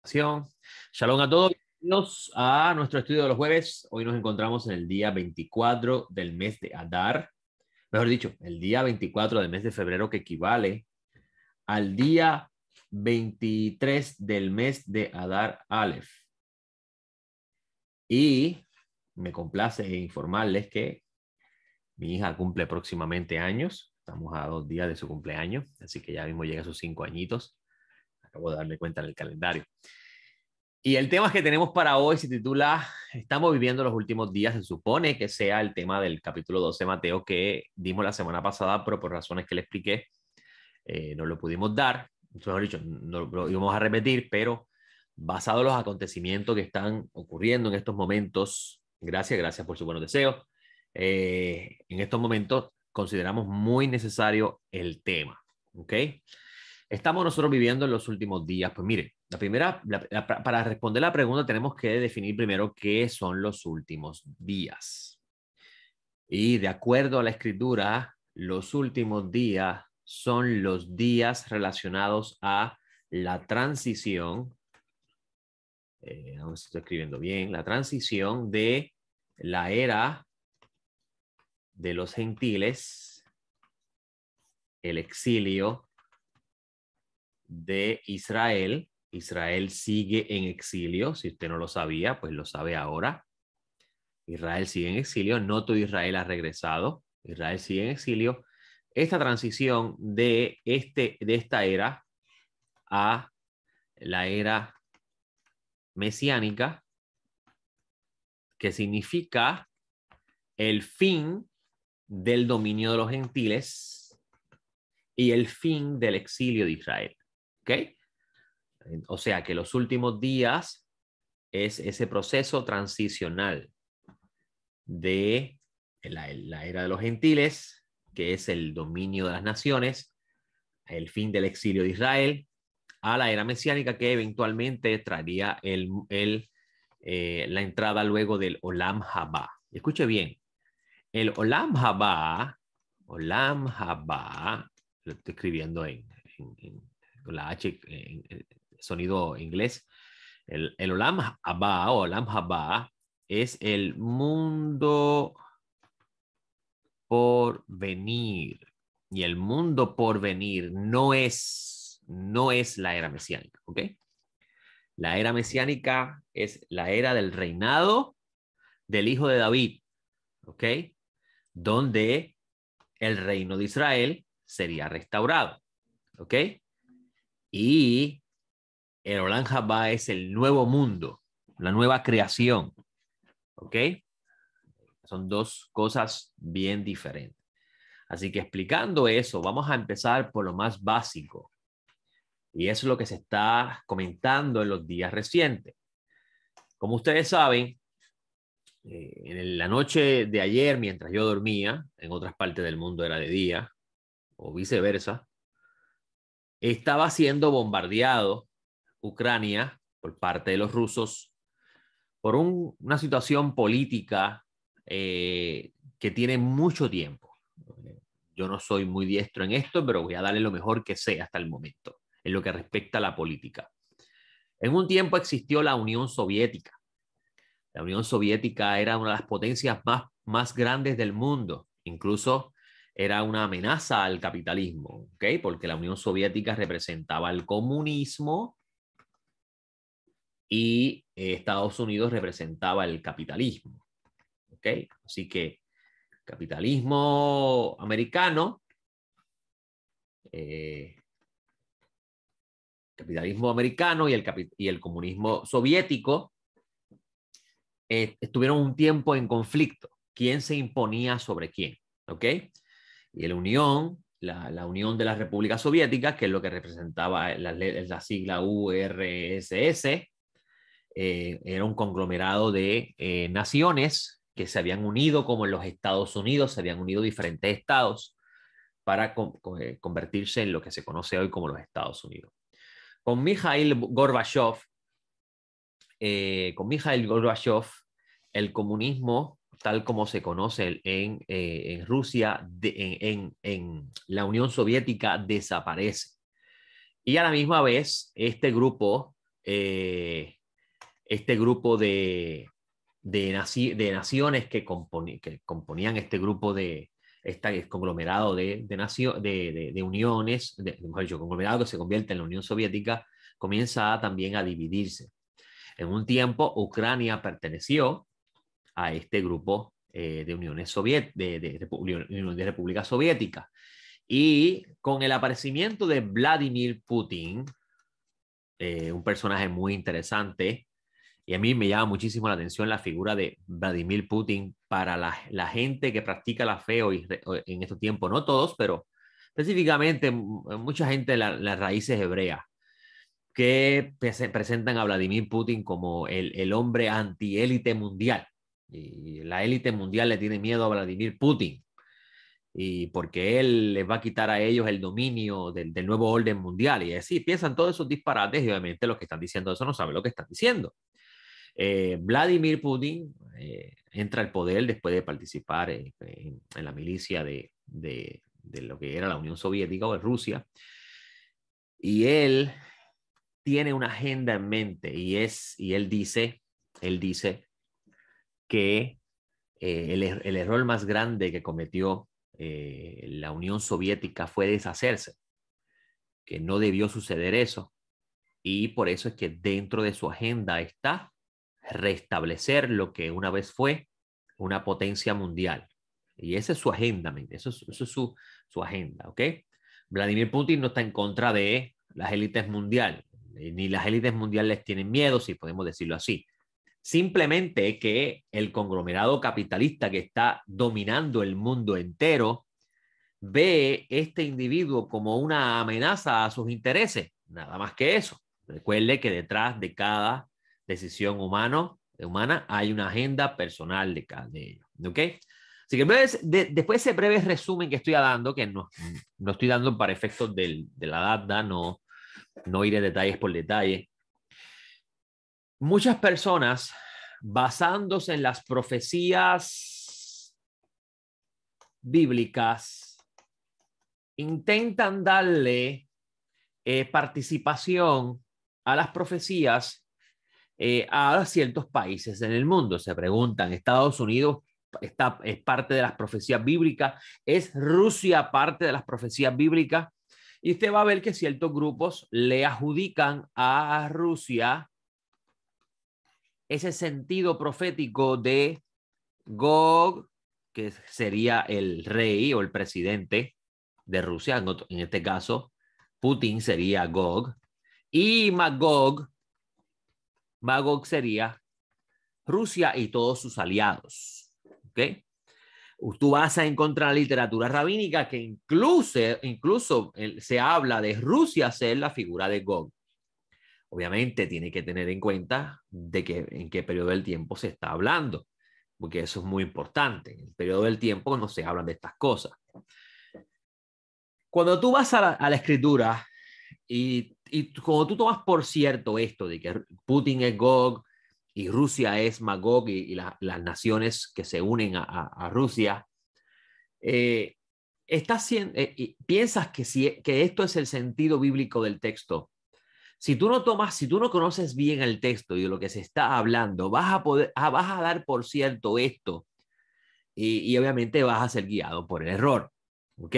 Shalom a todos, bienvenidos a nuestro estudio de los jueves. Hoy nos encontramos en el día 24 del mes de Adar, mejor dicho, el día 24 del mes de febrero, que equivale al día 23 del mes de Adar Aleph. Y me complace informarles que mi hija cumple próximamente años. Estamos a 2 días de su cumpleaños, así que ya mismo llega a sus 5 añitos. Acabo de darme cuenta en el calendario. Y el tema que tenemos para hoy se titula Estamos viviendo los últimos días. Se supone que sea el tema del capítulo 12 de Mateo que dimos la semana pasada, pero por razones que le expliqué, no lo pudimos dar. Mejor dicho, no lo íbamos a repetir, pero basado en los acontecimientos que están ocurriendo en estos momentos, gracias por sus buenos deseos, en estos momentos consideramos muy necesario el tema. ¿Ok? Estamos nosotros viviendo en los últimos días. Pues mire, para responder la pregunta tenemos que definir primero qué son los últimos días. Y de acuerdo a la escritura, los últimos días son los días relacionados a la transición, a ver si estoy escribiendo bien, la transición de la era de los gentiles, el exilio de Israel. Israel sigue en exilio, si usted no lo sabía, pues lo sabe ahora. Israel sigue en exilio, no todo Israel ha regresado, Israel sigue en exilio. Esta transición de esta era a la era mesiánica, que significa el fin del dominio de los gentiles y el fin del exilio de Israel. ¿Ok? O sea que los últimos días es ese proceso transicional de la era de los gentiles, que es el dominio de las naciones, el fin del exilio de Israel, a la era mesiánica, que eventualmente traería la entrada luego del Olam Haba. Escuche bien, el Olam Haba, lo estoy escribiendo con la H, sonido inglés. El Olam Haba o Olam Haba es el mundo por venir. Y el mundo por venir no es la era mesiánica, ¿ok? La era mesiánica es la era del reinado del hijo de David, ¿ok? Donde el reino de Israel sería restaurado, ¿ok? Y el Olam Haba es el nuevo mundo, la nueva creación, ¿ok? Son dos cosas bien diferentes. Así que explicando eso, vamos a empezar por lo más básico. Y eso es lo que se está comentando en los días recientes. Como ustedes saben, en la noche de ayer, mientras yo dormía, en otras partes del mundo era de día, o viceversa, estaba siendo bombardeado Ucrania por parte de los rusos por una situación política que tiene mucho tiempo. Yo no soy muy diestro en esto, pero voy a darle lo mejor que sé hasta el momento, en lo que respecta a la política. En un tiempo existió la Unión Soviética. La Unión Soviética era una de las potencias más grandes del mundo. Incluso era una amenaza al capitalismo, ¿ok? Porque la Unión Soviética representaba el comunismo y Estados Unidos representaba el capitalismo, ¿ok? Así que capitalismo americano, eh, y el comunismo soviético estuvieron un tiempo en conflicto. ¿Quién se imponía sobre quién? ¿Ok? Y la Unión de las Repúblicas Soviéticas, que es lo que representaba la sigla URSS, era un conglomerado de naciones que se habían unido, como en los Estados Unidos, se habían unido diferentes estados para convertirse en lo que se conoce hoy como los Estados Unidos. Con Mikhail Gorbachev, el comunismo, tal como se conoce en Rusia, en la Unión Soviética, desaparece. Y a la misma vez, este grupo este grupo de naciones que componían este grupo este conglomerado de uniones, mejor dicho, conglomerado que se convierte en la Unión Soviética, comienza también a dividirse. En un tiempo, Ucrania perteneció a este grupo de uniones de repúblicas soviéticas. Y con el aparecimiento de Vladimir Putin, un personaje muy interesante, y a mí me llama muchísimo la atención la figura de Vladimir Putin para la gente que practica la fe hoy en estos tiempos, no todos, pero específicamente mucha gente de las raíces hebreas que presentan a Vladimir Putin como el hombre antiélite mundial. Y la élite mundial le tiene miedo a Vladimir Putin. Y porque él les va a quitar a ellos el dominio del nuevo orden mundial. Y así piensan todos esos disparates y obviamente los que están diciendo eso no saben lo que están diciendo. Vladimir Putin entra al poder después de participar en la milicia de lo que era la Unión Soviética o de Rusia. Y él tiene una agenda en mente y él dice que el error más grande que cometió la Unión Soviética fue deshacerse, que no debió suceder eso. Y por eso es que dentro de su agenda está restablecer lo que una vez fue una potencia mundial. Y esa es su agenda, eso es su agenda, ¿ok? Vladimir Putin no está en contra de las élites mundiales, ni las élites mundiales tienen miedo, si podemos decirlo así. Simplemente que el conglomerado capitalista que está dominando el mundo entero ve este individuo como una amenaza a sus intereses, nada más que eso. Recuerde que detrás de cada decisión humana hay una agenda personal de cada de ellos, ¿ok? Así que después de ese breve resumen que estoy dando, que no estoy dando para efectos de la data, no iré detalles por detalle. Muchas personas, basándose en las profecías bíblicas, intentan darle participación a las profecías a ciertos países en el mundo. Se preguntan, ¿Estados Unidos es parte de las profecías bíblicas? ¿Es Rusia parte de las profecías bíblicas? Y usted va a ver que ciertos grupos le adjudican a Rusia ese sentido profético de Gog, que sería el rey o el presidente de Rusia, en este caso, Putin sería Gog, y Magog sería Rusia y todos sus aliados. ¿Ok? Tú vas a encontrar literatura rabínica que incluso se habla de Rusia ser la figura de Gog. Obviamente tiene que tener en cuenta en qué periodo del tiempo se está hablando, porque eso es muy importante. En el periodo del tiempo no se hablan de estas cosas. Cuando tú vas a la escritura y cuando tú tomas por cierto esto de que Putin es Gog y Rusia es Magog y las naciones que se unen a Rusia, piensas que esto es el sentido bíblico del texto. Si tú no conoces bien el texto y de lo que se está hablando, vas a dar por cierto esto y obviamente vas a ser guiado por el error, ¿ok?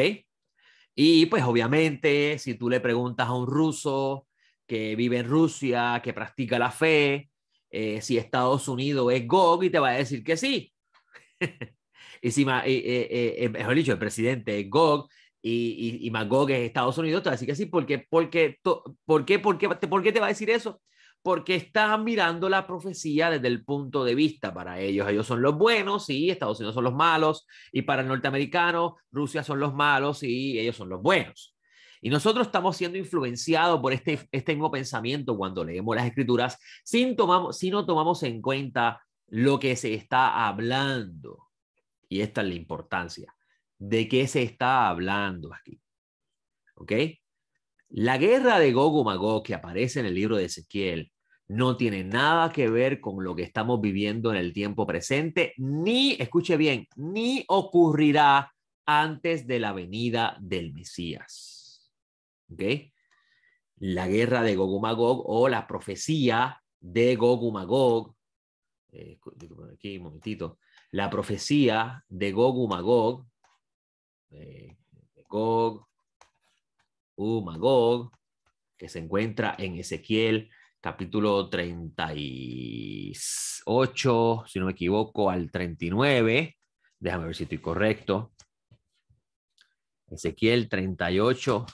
Y pues obviamente si tú le preguntas a un ruso que vive en Rusia, que practica la fe, si Estados Unidos es Gog, y te va a decir que sí. Y si, mejor dicho, el presidente es Gog y Magog es Estados Unidos, te va a decir que sí. ¿Por qué te va a decir eso? Porque están mirando la profecía desde el punto de vista para ellos. Ellos son los buenos y Estados Unidos son los malos. Y para el norteamericano, Rusia son los malos y ellos son los buenos. Y nosotros estamos siendo influenciados por este mismo pensamiento cuando leemos las escrituras, si no tomamos en cuenta lo que se está hablando. Y esta es la importancia. ¿De qué se está hablando aquí? ¿Ok? La guerra de Gog y Magog que aparece en el libro de Ezequiel no tiene nada que ver con lo que estamos viviendo en el tiempo presente, ni, escuche bien, ni ocurrirá antes de la venida del Mesías. ¿Ok? la guerra de Gog y Magog o la profecía de Gog y Magog. Aquí un momentito. La profecía de Gog y Magog. Gog y Magog, que se encuentra en Ezequiel capítulo 38, si no me equivoco, al 39. Déjame ver si estoy correcto. Ezequiel 38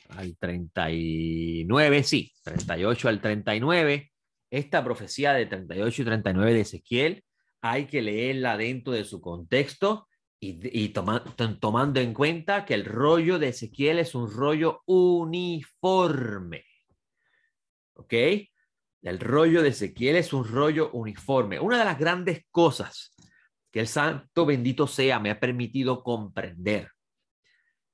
al 39, sí, 38 al 39. Esta profecía de 38 y 39 de Ezequiel hay que leerla dentro de su contexto y tomando en cuenta que el rollo de Ezequiel es un rollo uniforme. ¿Ok? El rollo de Ezequiel es un rollo uniforme. Una de las grandes cosas que el santo bendito sea me ha permitido comprender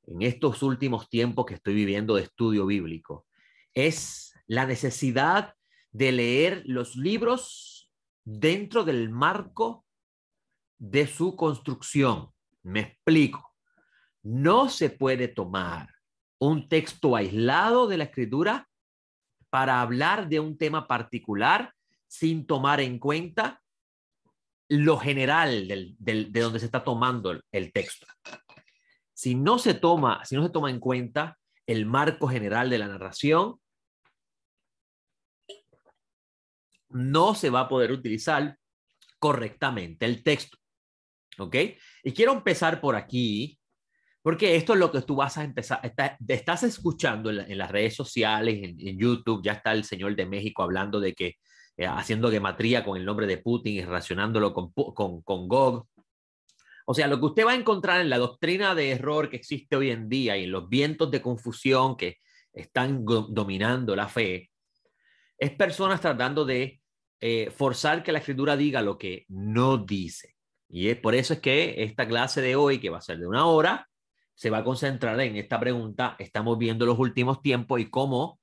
en estos últimos tiempos que estoy viviendo de estudio bíblico es la necesidad de leer los libros dentro del marco de su construcción. Me explico. No se puede tomar un texto aislado de la escritura para hablar de un tema particular sin tomar en cuenta lo general de donde se está tomando el texto. Si no se toma en cuenta el marco general de la narración, no se va a poder utilizar correctamente el texto. ¿Ok? Y quiero empezar por aquí, porque esto es lo que tú vas a empezar. Estás escuchando en las redes sociales, en YouTube, ya está el señor de México hablando de que haciendo gematría con el nombre de Putin y relacionándolo con Gog. O sea, lo que usted va a encontrar en la doctrina de error que existe hoy en día y en los vientos de confusión que están dominando la fe, es personas tratando de forzar que la escritura diga lo que no dice. Y por eso es que esta clase de hoy, que va a ser de 1 hora, se va a concentrar en esta pregunta. Estamos viendo los últimos tiempos y cómo,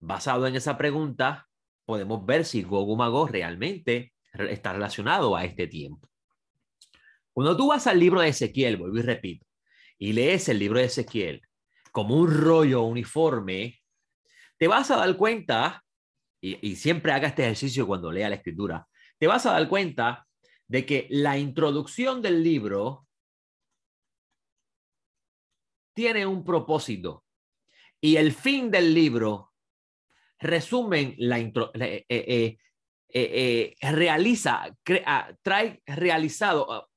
basado en esa pregunta, podemos ver si Gog y Magog realmente está relacionado a este tiempo. Cuando tú vas al libro de Ezequiel, vuelvo y repito, y lees el libro de Ezequiel como un rollo uniforme, te vas a dar cuenta, y siempre haga este ejercicio cuando lea la escritura, te vas a dar cuenta de que la introducción del libro tiene un propósito y el fin del libro resumen realiza, trae realizado,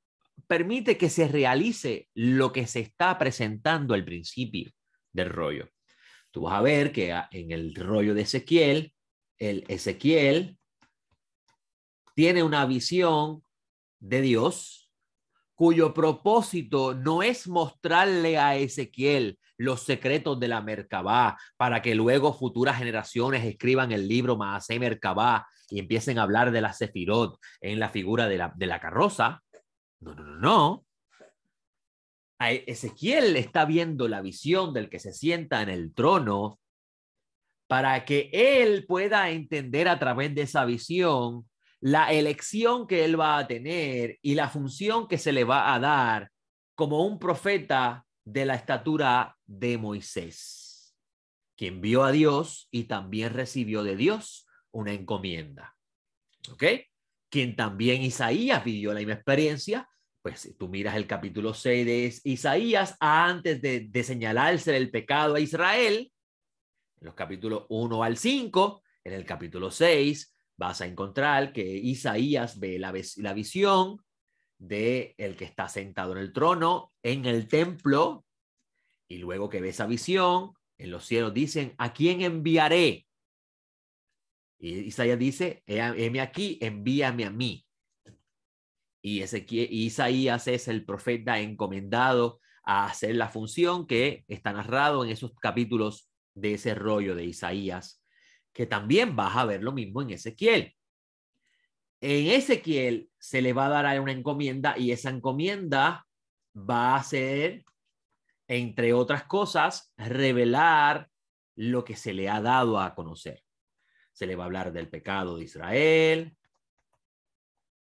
permite que se realice lo que se está presentando al principio del rollo. Tú vas a ver que en el rollo de Ezequiel, el Ezequiel tiene una visión de Dios cuyo propósito no es mostrarle a Ezequiel los secretos de la Merkabá para que luego futuras generaciones escriban el libro Maaseh Merkabá y empiecen a hablar de la Sefirot en la figura de la carroza. No, no, no, no. Ezequiel está viendo la visión del que se sienta en el trono para que él pueda entender a través de esa visión la elección que él va a tener y la función que se le va a dar como un profeta de la estatura de Moisés, quien vio a Dios y también recibió de Dios una encomienda. ¿Ok? Quien también Isaías vivió la misma experiencia. Pues si tú miras el capítulo 6 de Isaías, antes de señalarse el pecado a Israel, en los capítulos 1 al 5, en el capítulo 6, vas a encontrar que Isaías ve la visión de el que está sentado en el trono, en el templo, y luego que ve esa visión, en los cielos dicen, ¿a quién enviaré? Y Isaías dice, heme aquí, envíame a mí. Y Isaías es el profeta encomendado a hacer la función que está narrado en esos capítulos de ese rollo de Isaías, que también vas a ver lo mismo en Ezequiel. En Ezequiel se le va a dar a una encomienda y esa encomienda va a ser, entre otras cosas, revelar lo que se le ha dado a conocer. Se le va a hablar del pecado de Israel,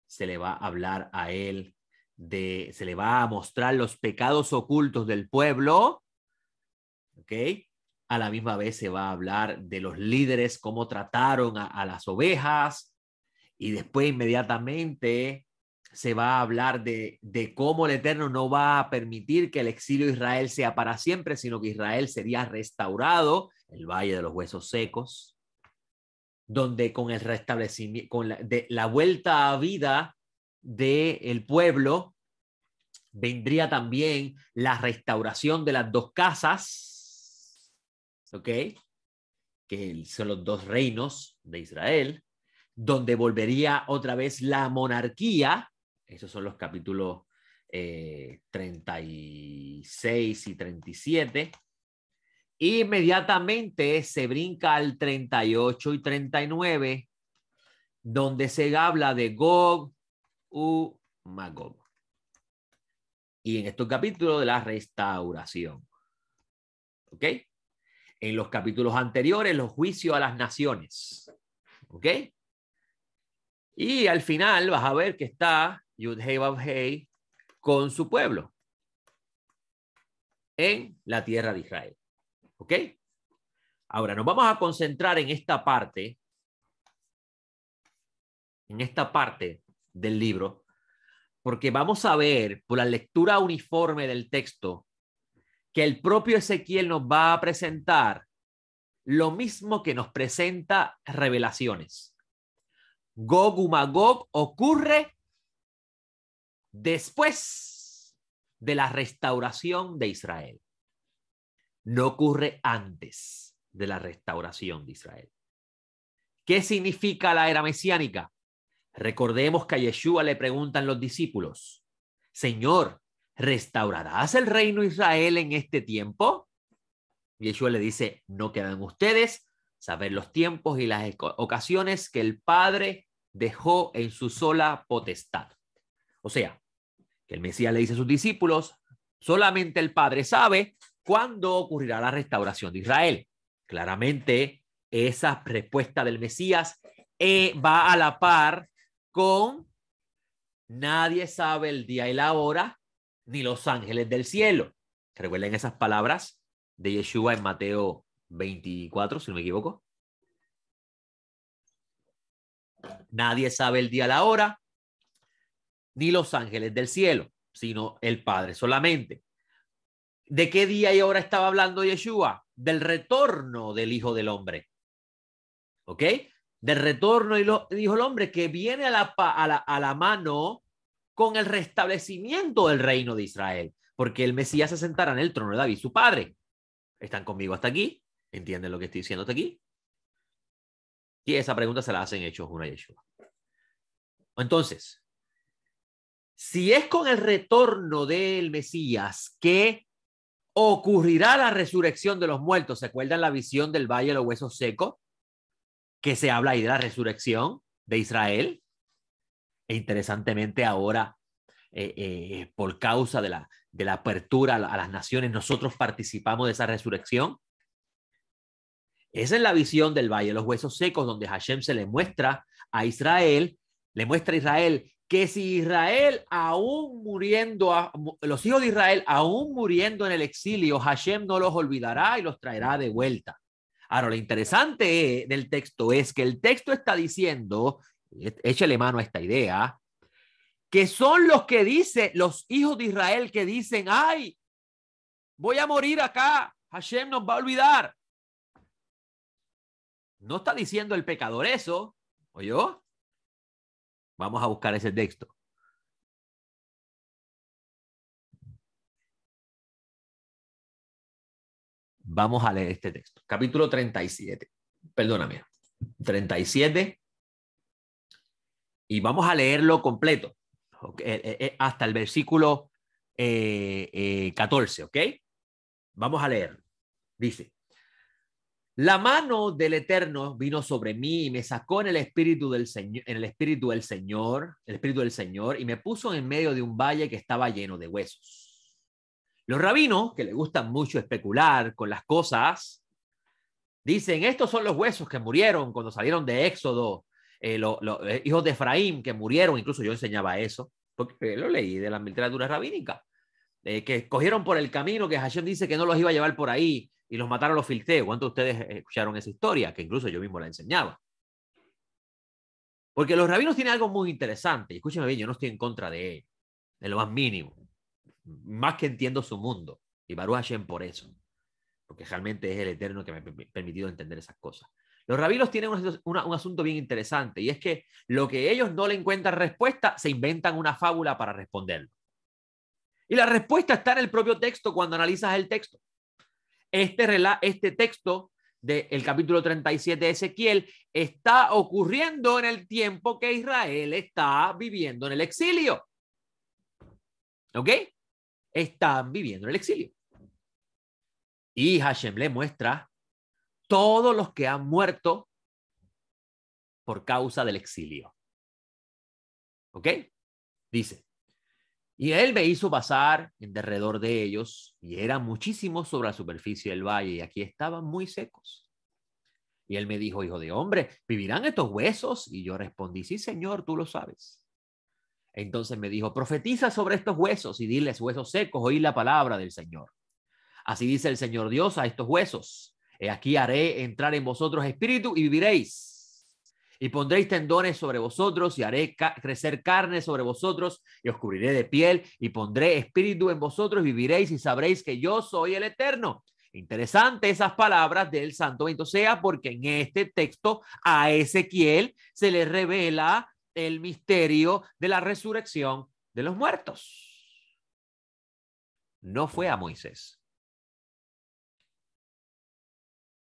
se le va a hablar a él se le va a mostrar los pecados ocultos del pueblo, ¿ok? A la misma vez se va a hablar de los líderes, cómo trataron a las ovejas, y después inmediatamente se va a hablar de cómo el Eterno no va a permitir que el exilio de Israel sea para siempre, sino que Israel sería restaurado, el Valle de los Huesos Secos, donde con el restablecimiento, con la vuelta a vida del pueblo, vendría también la restauración de las dos casas, ¿ok? Que son los dos reinos de Israel, donde volvería otra vez la monarquía. Esos son los capítulos 36 y 37. Inmediatamente se brinca al 38 y 39, donde se habla de Gog u Magog. Y en estos capítulos de la restauración. ¿Ok? En los capítulos anteriores, los juicios a las naciones. ¿Ok? Y al final vas a ver que está Yud-Hei Vav-Hei con su pueblo en la tierra de Israel. ¿Ok? Ahora nos vamos a concentrar en esta parte del libro, porque vamos a ver por la lectura uniforme del texto que el propio Ezequiel nos va a presentar lo mismo que nos presenta Revelaciones. Gog u Magog ocurre después de la restauración de Israel. No ocurre antes de la restauración de Israel. ¿Qué significa la era mesiánica? Recordemos que a Yeshua le preguntan los discípulos: Señor, ¿restaurarás el reino de Israel en este tiempo? Yeshua le dice: no quedan ustedes saber los tiempos y las ocasiones que el Padre dejó en su sola potestad. O sea, que el Mesías le dice a sus discípulos: solamente el Padre sabe cuándo ocurrirá la restauración de Israel. Claramente, esa respuesta del Mesías va a la par con: nadie sabe el día y la hora, ni los ángeles del cielo. Recuerden esas palabras de Yeshua en Mateo 24, si no me equivoco. Nadie sabe el día y la hora, ni los ángeles del cielo, sino el Padre solamente. ¿De qué día y hora estaba hablando Yeshua? Del retorno del Hijo del Hombre. ¿Ok? Del retorno del Hijo del Hombre, que viene a la mano con el restablecimiento del reino de Israel, porque el Mesías se sentará en el trono de David, su padre. ¿Están conmigo hasta aquí? ¿Entienden lo que estoy diciendo hasta aquí? Y esa pregunta se la hacen Hechos 1 a Yeshua. Entonces, si es con el retorno del Mesías que ocurrirá la resurrección de los muertos, ¿se acuerdan la visión del Valle de los Huesos Secos? Que se habla ahí de la resurrección de Israel. E interesantemente ahora, por causa de la apertura a las naciones, nosotros participamos de esa resurrección. Esa es la visión del Valle de los Huesos Secos, donde Hashem se le muestra a Israel, que si Israel aún muriendo, los hijos de Israel aún muriendo en el exilio, Hashem no los olvidará y los traerá de vuelta. Ahora, lo interesante del texto es que el texto está diciendo, échale mano a esta idea, que son los que dicen, los hijos de Israel que dicen: ay, voy a morir acá, Hashem nos va a olvidar. No está diciendo el pecador eso, ¿oyó? Vamos a buscar ese texto. Vamos a leer este texto. Capítulo 37. Perdóname. 37. Y vamos a leerlo completo. Hasta el versículo 14, ¿ok? Vamos a leer. Dice: la mano del Eterno vino sobre mí y me sacó en el espíritu del Señor, y me puso en medio de un valle que estaba lleno de huesos. Los rabinos, que les gustan mucho especular con las cosas, dicen: estos son los huesos que murieron cuando salieron de Éxodo, los hijos de Efraín que murieron. Incluso yo enseñaba eso, porque lo leí de la literatura rabínica, que cogieron por el camino que Hashem dice que no los iba a llevar por ahí, y los mataron los filisteos. ¿Cuántos de ustedes escucharon esa historia? Que incluso yo mismo la enseñaba. Porque los rabinos tienen algo muy interesante. Y escúcheme bien, yo no estoy en contra de ellos, de lo más mínimo. Más que entiendo su mundo. Y Baruch Hashem por eso. Porque realmente es el Eterno que me ha permitido entender esas cosas. Los rabinos tienen un asunto bien interesante. Y es que lo que ellos no le encuentran respuesta, se inventan una fábula para responderlo. Y la respuesta está en el propio texto cuando analizas el texto. Este texto del capítulo 37 de Ezequiel está ocurriendo en el tiempo que Israel está viviendo en el exilio. ¿Ok? Están viviendo en el exilio. Y Hashem le muestra todos los que han muerto por causa del exilio. ¿Ok? Dice, y él me hizo pasar en derredor de ellos, y eran muchísimos sobre la superficie del valle, y aquí estaban muy secos. Y él me dijo, hijo de hombre, ¿vivirán estos huesos? Y yo respondí, sí, Señor, tú lo sabes. Entonces me dijo, profetiza sobre estos huesos y diles, huesos secos, oíd la palabra del Señor. Así dice el Señor Dios a estos huesos. He aquí haré entrar en vosotros espíritu y viviréis. Y pondréis tendones sobre vosotros y haré crecer carne sobre vosotros y os cubriré de piel y pondré espíritu en vosotros y viviréis y sabréis que yo soy el Eterno. Interesante esas palabras del Santo Bendito sea, porque en este texto a Ezequiel se le revela el misterio de la resurrección de los muertos. No fue a Moisés.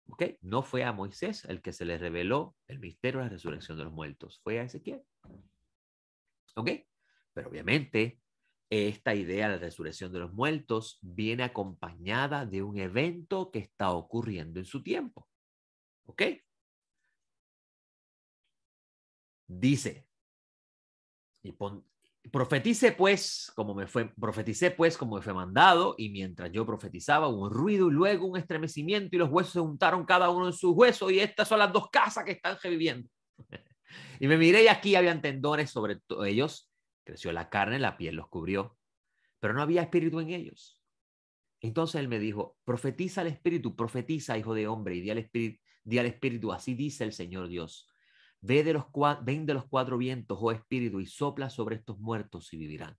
¿Okay? No fue a Moisés el que se le reveló el misterio de la resurrección de los muertos, fue a Ezequiel. ¿Ok? Pero obviamente esta idea de la resurrección de los muertos viene acompañada de un evento que está ocurriendo en su tiempo. ¿Ok? Dice, profeticé pues como me fue mandado, y mientras yo profetizaba hubo un ruido y luego un estremecimiento y los huesos se juntaron cada uno en sus huesos y estas son las dos casas que están reviviendo. Y me miré y aquí habían tendones sobre ellos, creció la carne, la piel los cubrió, pero no había espíritu en ellos. Entonces él me dijo, profetiza al espíritu, profetiza, hijo de hombre, y di al espíritu, así dice el Señor Dios. Ven de los cuatro vientos, oh espíritu, y sopla sobre estos muertos y vivirán.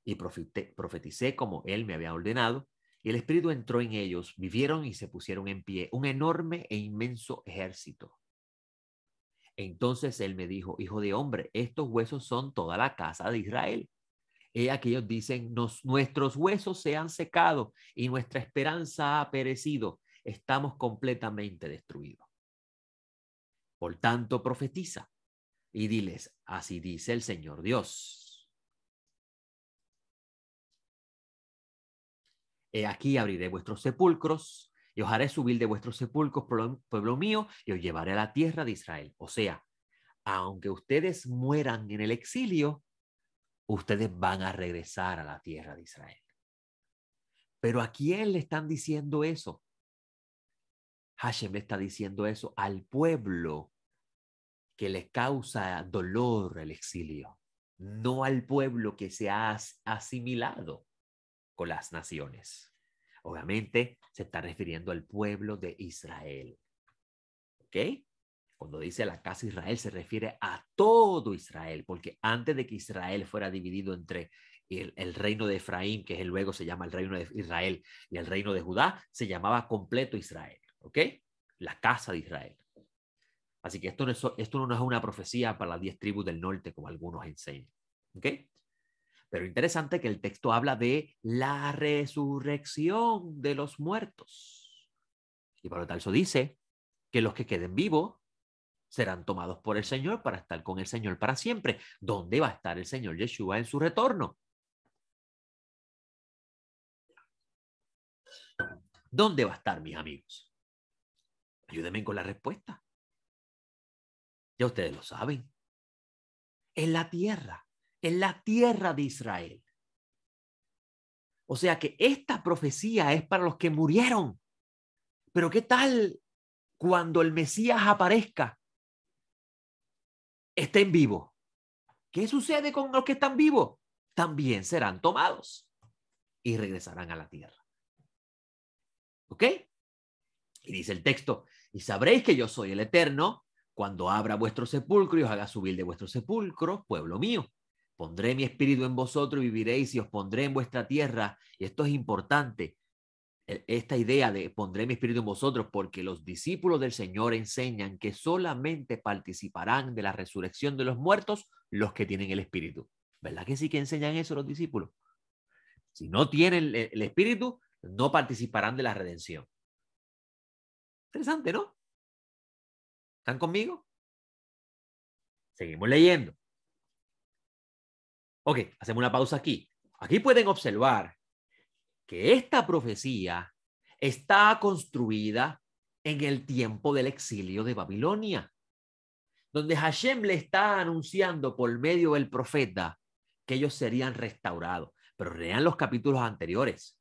Y profeticé como él me había ordenado, y el espíritu entró en ellos, vivieron y se pusieron en pie, un enorme e inmenso ejército. Entonces él me dijo, hijo de hombre, estos huesos son toda la casa de Israel. Aquellos dicen, nuestros huesos se han secado y nuestra esperanza ha perecido. Estamos completamente destruidos. Por tanto, profetiza y diles, así dice el Señor Dios. He aquí abriré vuestros sepulcros y os haré subir de vuestros sepulcros, pueblo mío, y os llevaré a la tierra de Israel. O sea, aunque ustedes mueran en el exilio, ustedes van a regresar a la tierra de Israel. Pero ¿a quién le están diciendo eso? Hashem le está diciendo eso al pueblo que le causa dolor el exilio, no al pueblo que se ha asimilado con las naciones. Obviamente se está refiriendo al pueblo de Israel. ¿Ok? Cuando dice la casa de Israel se refiere a todo Israel, porque antes de que Israel fuera dividido entre el reino de Efraín, que luego se llama el reino de Israel, y el reino de Judá, se llamaba completo Israel. ¿Ok? La casa de Israel. Así que esto no es una profecía para las 10 tribus del norte, como algunos enseñan. ¿Ok? Pero interesante que el texto habla de la resurrección de los muertos. Y por lo tanto dice que los que queden vivos serán tomados por el Señor para estar con el Señor para siempre. ¿Dónde va a estar el Señor Yeshua en su retorno? ¿Dónde va a estar, mis amigos? Ayúdenme con la respuesta. Ya ustedes lo saben. En la tierra de Israel. O sea que esta profecía es para los que murieron. Pero ¿qué tal cuando el Mesías aparezca? Estén vivos. ¿Qué sucede con los que están vivos? También serán tomados y regresarán a la tierra. ¿Ok? Y dice el texto, y sabréis que yo soy el Eterno cuando abra vuestro sepulcro y os haga subir de vuestro sepulcro, pueblo mío. Pondré mi espíritu en vosotros y viviréis y os pondré en vuestra tierra. Y esto es importante, esta idea de pondré mi espíritu en vosotros, porque los discípulos del Señor enseñan que solamente participarán de la resurrección de los muertos los que tienen el espíritu. ¿Verdad que sí que enseñan eso los discípulos? Si no tienen el espíritu, no participarán de la redención. Interesante, ¿no? ¿Están conmigo? Seguimos leyendo. Ok, hacemos una pausa aquí. Aquí pueden observar que esta profecía está construida en el tiempo del exilio de Babilonia, donde Hashem le está anunciando por medio del profeta que ellos serían restaurados. Pero lean los capítulos anteriores.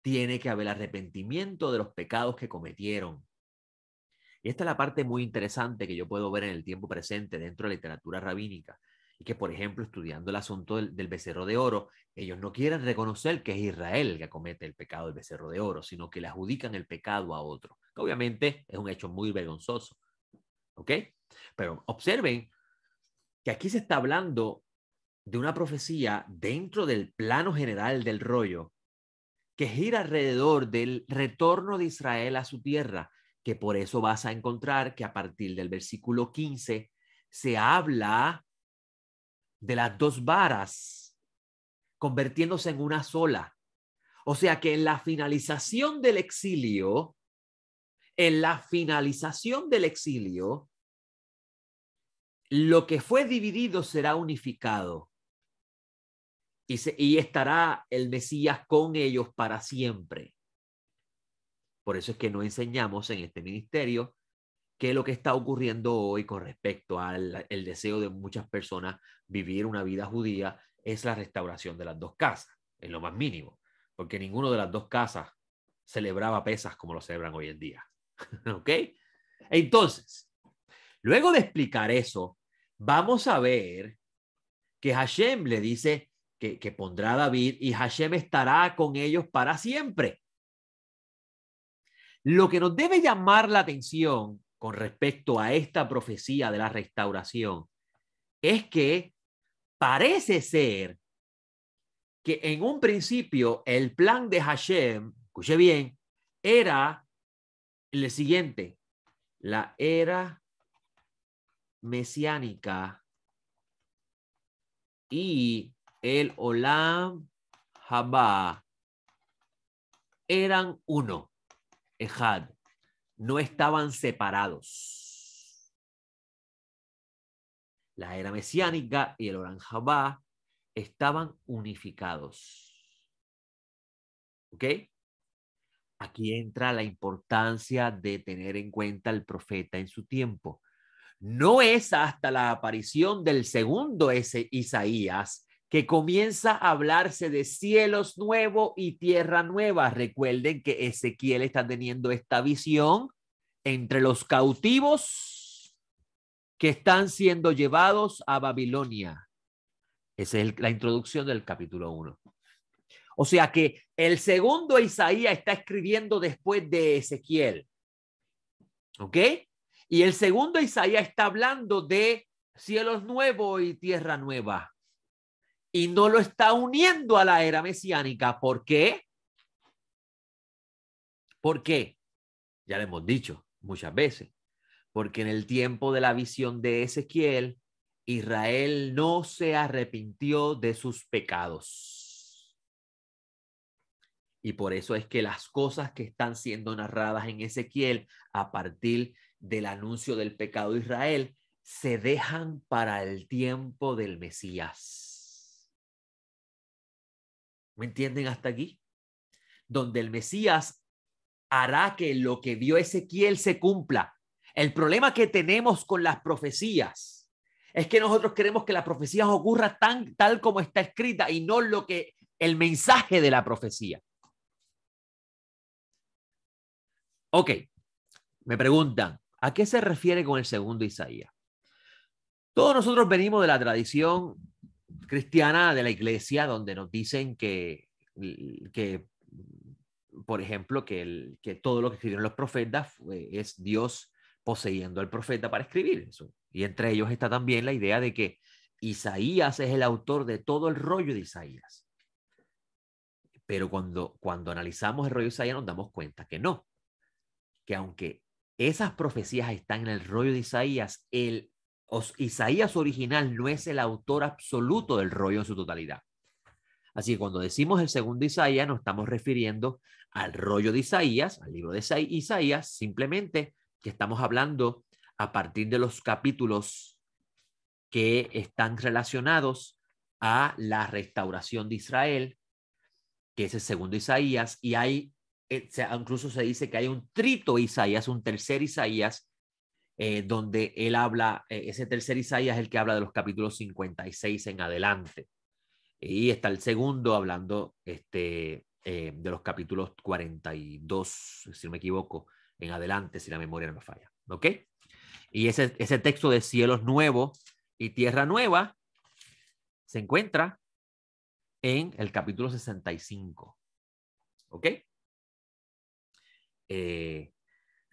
Tiene que haber arrepentimiento de los pecados que cometieron. Y esta es la parte muy interesante que yo puedo ver en el tiempo presente dentro de la literatura rabínica. Y que, por ejemplo, estudiando el asunto del becerro de oro, ellos no quieren reconocer que es Israel el que comete el pecado del becerro de oro, sino que le adjudican el pecado a otro. Que obviamente es un hecho muy vergonzoso. ¿Ok? Pero observen que aquí se está hablando de una profecía dentro del plano general del rollo que gira alrededor del retorno de Israel a su tierra, que por eso vas a encontrar que a partir del versículo 15 se habla de las dos varas convirtiéndose en una sola. O sea que en la finalización del exilio, lo que fue dividido será unificado y estará el Mesías con ellos para siempre. Por eso es que no enseñamos en este ministerio qué es lo que está ocurriendo hoy con respecto al el deseo de muchas personas vivir una vida judía, es la restauración de las dos casas, en lo más mínimo, porque ninguno de las dos casas celebraba Pesas como lo celebran hoy en día. ¿Ok? Entonces, luego de explicar eso, vamos a ver que Hashem le dice que pondrá a David y Hashem estará con ellos para siempre. Lo que nos debe llamar la atención con respecto a esta profecía de la restauración es que parece ser que en un principio el plan de Hashem, escuche bien, era el siguiente: la era mesiánica y el Olam Haba eran uno, Ejad, no estaban separados. La era mesiánica y el Olam Haba estaban unificados. ¿Ok? Aquí entra la importancia de tener en cuenta al profeta en su tiempo. No es hasta la aparición del segundo Isaías que comienza a hablarse de cielos nuevos y tierra nueva. Recuerden que Ezequiel está teniendo esta visión entre los cautivos que están siendo llevados a Babilonia. Esa es la introducción del capítulo 1. O sea que el segundo Isaías está escribiendo después de Ezequiel. ¿Ok? Y el segundo Isaías está hablando de cielos nuevos y tierra nueva. Y no lo está uniendo a la era mesiánica. ¿Por qué? ¿Por qué? Ya lo hemos dicho muchas veces. Porque en el tiempo de la visión de Ezequiel, Israel no se arrepintió de sus pecados. Y por eso es que las cosas que están siendo narradas en Ezequiel a partir del anuncio del pecado de Israel se dejan para el tiempo del Mesías. ¿Me entienden hasta aquí? Donde el Mesías hará que lo que vio Ezequiel se cumpla. El problema que tenemos con las profecías es que nosotros queremos que la profecía ocurra tal como está escrita y no lo que el mensaje de la profecía. Ok, me preguntan, ¿a qué se refiere con el segundo Isaías? Todos nosotros venimos de la tradición cristiana de la iglesia, donde nos dicen que por ejemplo, que todo lo que escribieron los profetas es Dios poseyendo al profeta para escribir eso. Y entre ellos está también la idea de que Isaías es el autor de todo el rollo de Isaías. Pero cuando analizamos el rollo de Isaías nos damos cuenta que no, que aunque esas profecías están en el rollo de Isaías, Isaías original no es el autor absoluto del rollo en su totalidad. Así que cuando decimos el segundo Isaías, nos estamos refiriendo al rollo de Isaías, al libro de Isaías, simplemente que estamos hablando a partir de los capítulos que están relacionados a la restauración de Israel, que es el segundo Isaías, y hay, incluso se dice que hay un trito Isaías, un tercer Isaías, donde él habla, ese tercer Isaías es el que habla de los capítulos 56 en adelante. Y está el segundo hablando de los capítulos 42, si no me equivoco, en adelante, si la memoria no me falla. ¿Ok? Y ese texto de cielos nuevos y tierra nueva se encuentra en el capítulo 65. ¿Ok?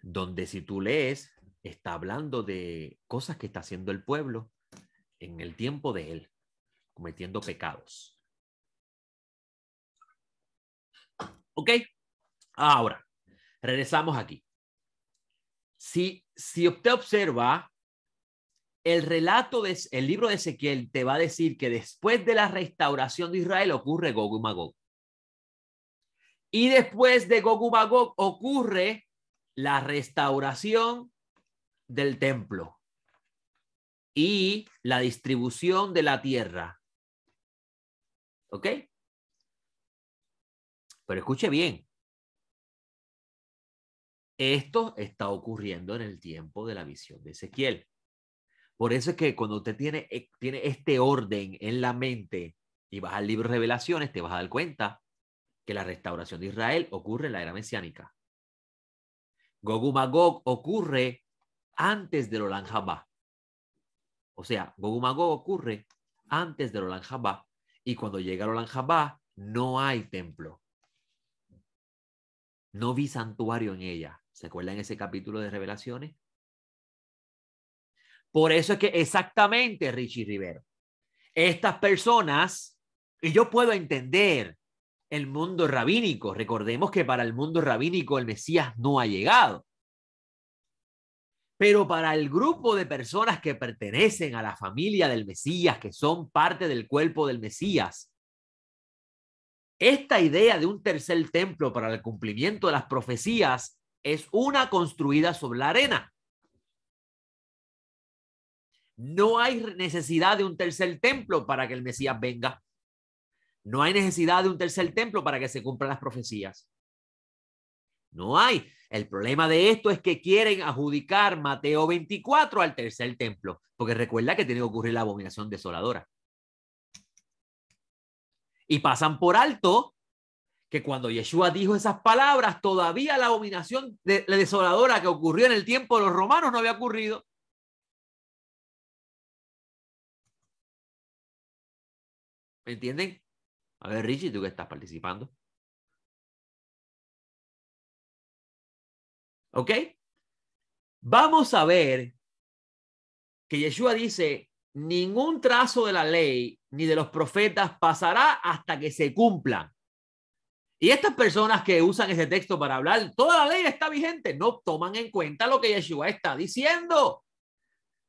Donde si tú lees, está hablando de cosas que está haciendo el pueblo en el tiempo de él, cometiendo pecados. ¿Ok? Ahora, regresamos aquí. Si usted observa, el libro de Ezequiel te va a decir que después de la restauración de Israel ocurre Gog y Magog. Y después de Gog y Magog ocurre la restauración del templo y la distribución de la tierra. ¿Ok? Pero escuche bien. Esto está ocurriendo en el tiempo de la visión de Ezequiel. Por eso es que cuando usted tiene este orden en la mente y vas al libro de Revelaciones, te vas a dar cuenta que la restauración de Israel ocurre en la era mesiánica. Gog y Magog ocurre antes del Olam Jabá. O sea, Gog y Magog ocurre antes del Olam Jabá. Y cuando llega el Olam Jabá, no hay templo. No vi santuario en ella. ¿Se acuerdan ese capítulo de Revelaciones? Por eso es que exactamente, Richie Rivero, estas personas, y yo puedo entender el mundo rabínico. Recordemos que para el mundo rabínico el Mesías no ha llegado. Pero para el grupo de personas que pertenecen a la familia del Mesías, que son parte del cuerpo del Mesías, esta idea de un tercer templo para el cumplimiento de las profecías es una construida sobre la arena. No hay necesidad de un tercer templo para que el Mesías venga. No hay necesidad de un tercer templo para que se cumplan las profecías. No hay. El problema de esto es que quieren adjudicar Mateo 24 al tercer templo, porque recuerda que tiene que ocurrir la abominación desoladora. Y pasan por alto que cuando Yeshua dijo esas palabras, todavía la abominación desoladora que ocurrió en el tiempo de los romanos no había ocurrido. ¿Me entienden? A ver, Richie, tú que estás participando. ¿Ok? Vamos a ver que Yeshua dice, ningún trazo de la ley ni de los profetas pasará hasta que se cumplan. Y estas personas que usan ese texto para hablar, toda la ley está vigente, no toman en cuenta lo que Yeshua está diciendo.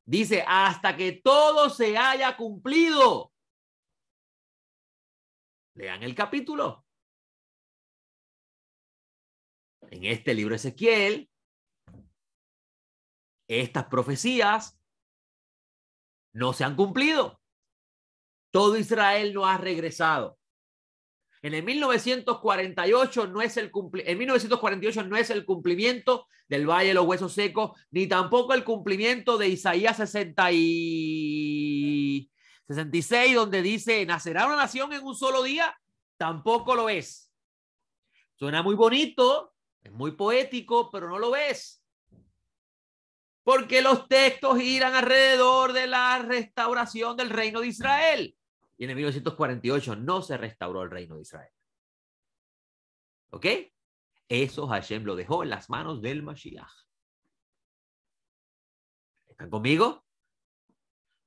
Dice, hasta que todo se haya cumplido. Lean el capítulo. En este libro de Ezequiel, estas profecías no se han cumplido. Todo Israel no ha regresado. En el 1948 no es el en 1948 no es el cumplimiento del Valle de los Huesos Secos, ni tampoco el cumplimiento de Isaías 66, donde dice, ¿nacerá una nación en un solo día? Tampoco lo es. Suena muy bonito, es muy poético, pero no lo es. Porque los textos giran alrededor de la restauración del reino de Israel. Y en el 1948 no se restauró el reino de Israel. ¿Ok? Eso Hashem lo dejó en las manos del Mashiach. ¿Están conmigo?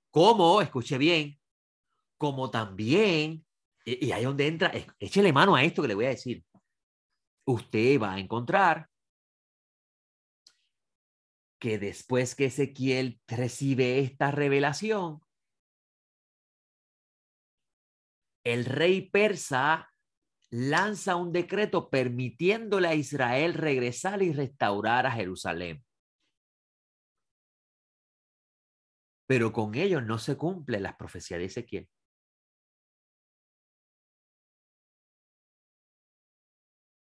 Como, escuche bien, como también, y ahí es donde entra, échele mano a esto que le voy a decir. Usted va a encontrar que después que Ezequiel recibe esta revelación, el rey persa lanza un decreto permitiéndole a Israel regresar y restaurar a Jerusalén. Pero con ello no se cumplen las profecías de Ezequiel.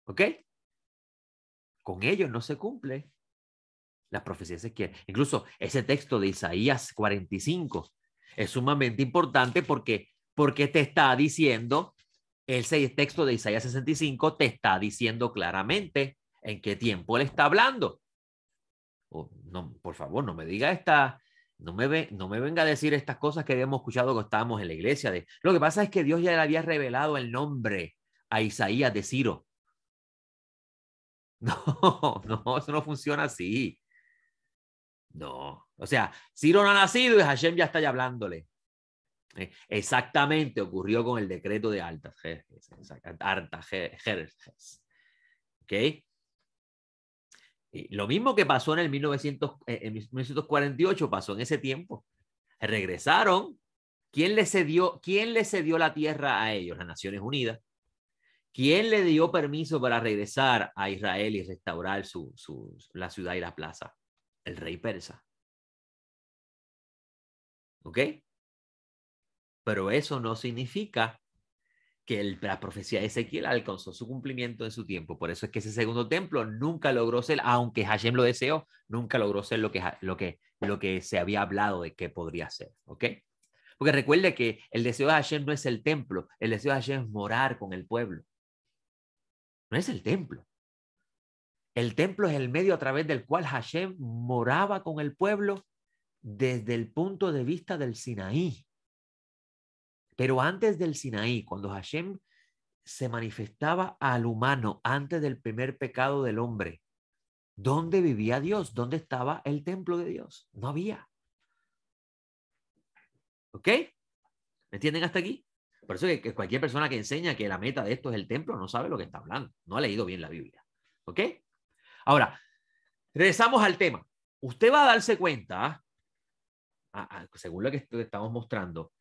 ¿Ok? Con ellos no se cumple las profecías de Ezequiel. Incluso ese texto de Isaías 45 es sumamente importante porque te está diciendo, ese texto de Isaías 65 te está diciendo claramente en qué tiempo él está hablando. Oh, no, por favor, no me diga no me venga a decir estas cosas que habíamos escuchado cuando estábamos en la iglesia. Lo que pasa es que Dios ya le había revelado el nombre a Isaías de Ciro. No, no, eso no funciona así. No, o sea, Ciro no ha nacido y Hashem ya está ya hablándole. Exactamente ocurrió con el decreto de Artajerjes. ¿Ok? Y lo mismo que pasó en el 1948 pasó en ese tiempo. Regresaron. ¿Quién le cedió la tierra a ellos? Las Naciones Unidas. ¿Quién le dio permiso para regresar a Israel y restaurar la ciudad y la plaza? El rey persa. ¿Ok? Pero eso no significa que la profecía de Ezequiel alcanzó su cumplimiento en su tiempo. Por eso es que ese segundo templo nunca logró ser, aunque Hashem lo deseó, nunca logró ser lo que se había hablado de que podría ser. ¿Ok? Porque recuerde que el deseo de Hashem no es el templo, el deseo de Hashem es morar con el pueblo. No es el templo. El templo es el medio a través del cual Hashem moraba con el pueblo desde el punto de vista del Sinaí. Pero antes del Sinaí, cuando Hashem se manifestaba al humano antes del primer pecado del hombre, ¿dónde vivía Dios? ¿Dónde estaba el templo de Dios? No había. ¿Ok? ¿Me entienden hasta aquí? Por eso que cualquier persona que enseña que la meta de esto es el templo no sabe lo que está hablando. No ha leído bien la Biblia. ¿Ok? Ahora, regresamos al tema. Usted va a darse cuenta, según lo que estamos mostrando,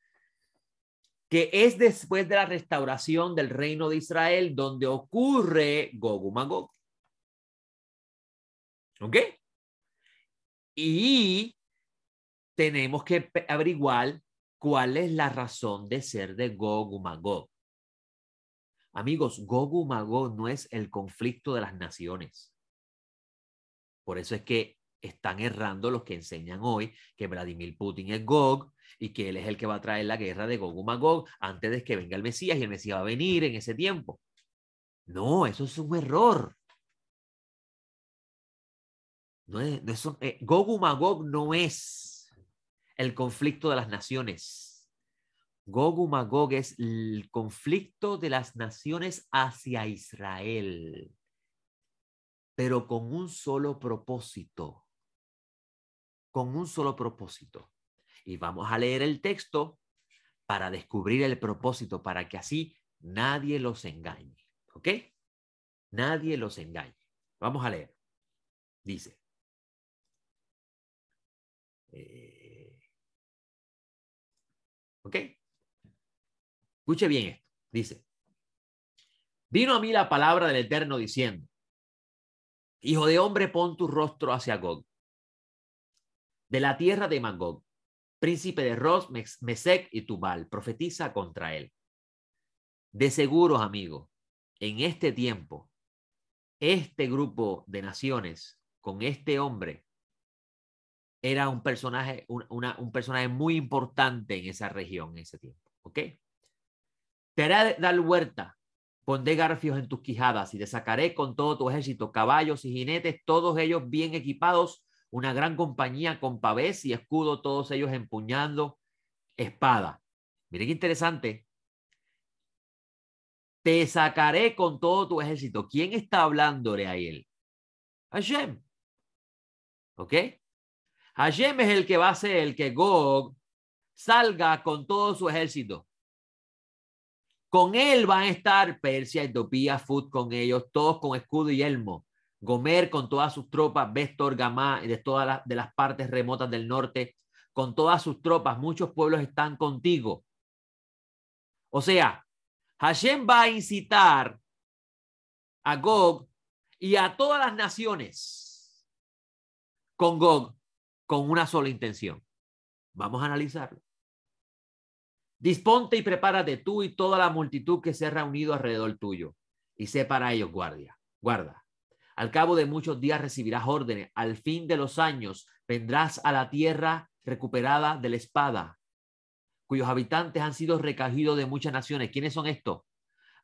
que es después de la restauración del reino de Israel donde ocurre Gog y Magog. ¿Ok? Y tenemos que averiguar cuál es la razón de ser de Gog y Magog. Amigos, Gog y Magog no es el conflicto de las naciones. Por eso es que están errando los que enseñan hoy que Vladimir Putin es Gog y que él es el que va a traer la guerra de Gog y Magog antes de que venga el Mesías y el Mesías va a venir en ese tiempo. No, eso es un error. Gog y Magog no es el conflicto de las naciones. Gog y Magog es el conflicto de las naciones hacia Israel, pero con un solo propósito. Con un solo propósito. Y vamos a leer el texto para descubrir el propósito, para que así nadie los engañe. ¿Ok? Nadie los engañe. Vamos a leer. Dice. ¿Ok? Escuche bien esto. Dice. Vino a mí la palabra del Eterno diciendo, hijo de hombre, pon tu rostro hacia Gog, de la tierra de Magog, príncipe de Ros, Mesec y Tubal, profetiza contra él. De seguro, amigo, en este tiempo, este grupo de naciones con este hombre era un personaje, un personaje muy importante en esa región en ese tiempo. ¿Ok? Te haré dar huerta, pondré garfios en tus quijadas y te sacaré con todo tu ejército, caballos y jinetes, todos ellos bien equipados, una gran compañía con pavés y escudo, todos ellos empuñando espada. Miren qué interesante. te sacaré con todo tu ejército. ¿Quién está hablándole a él? Hashem. ¿Ok? Hashem es el que va a hacer el que Gog salga con todo su ejército. Con él van a estar Persia, Etiopía, Fut con ellos, todos con escudo y yelmo. Gomer con todas sus tropas, Vestor, Gamá, de todas las partes remotas del norte, con todas sus tropas, muchos pueblos están contigo. O sea, Hashem va a incitar a Gog y a todas las naciones con Gog con una sola intención. Vamos a analizarlo. Disponte y prepárate tú y toda la multitud que se ha reunido alrededor tuyo, y sé para ellos guarda. Al cabo de muchos días recibirás órdenes. Al fin de los años vendrás a la tierra recuperada de la espada, cuyos habitantes han sido recogidos de muchas naciones. ¿Quiénes son estos?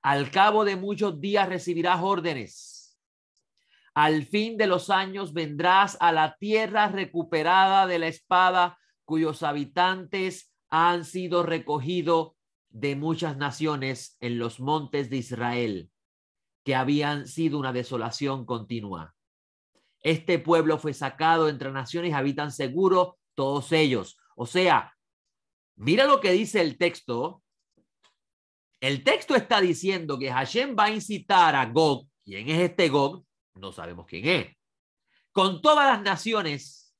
Al cabo de muchos días recibirás órdenes. Al fin de los años vendrás a la tierra recuperada de la espada, cuyos habitantes han sido recogidos de muchas naciones en los montes de Israel, que habían sido una desolación continua. Este pueblo fue sacado entre naciones y habitan seguros todos ellos. O sea, mira lo que dice el texto. El texto está diciendo que Hashem va a incitar a Gog. ¿Quién es este Gog? No sabemos quién es. Con todas las naciones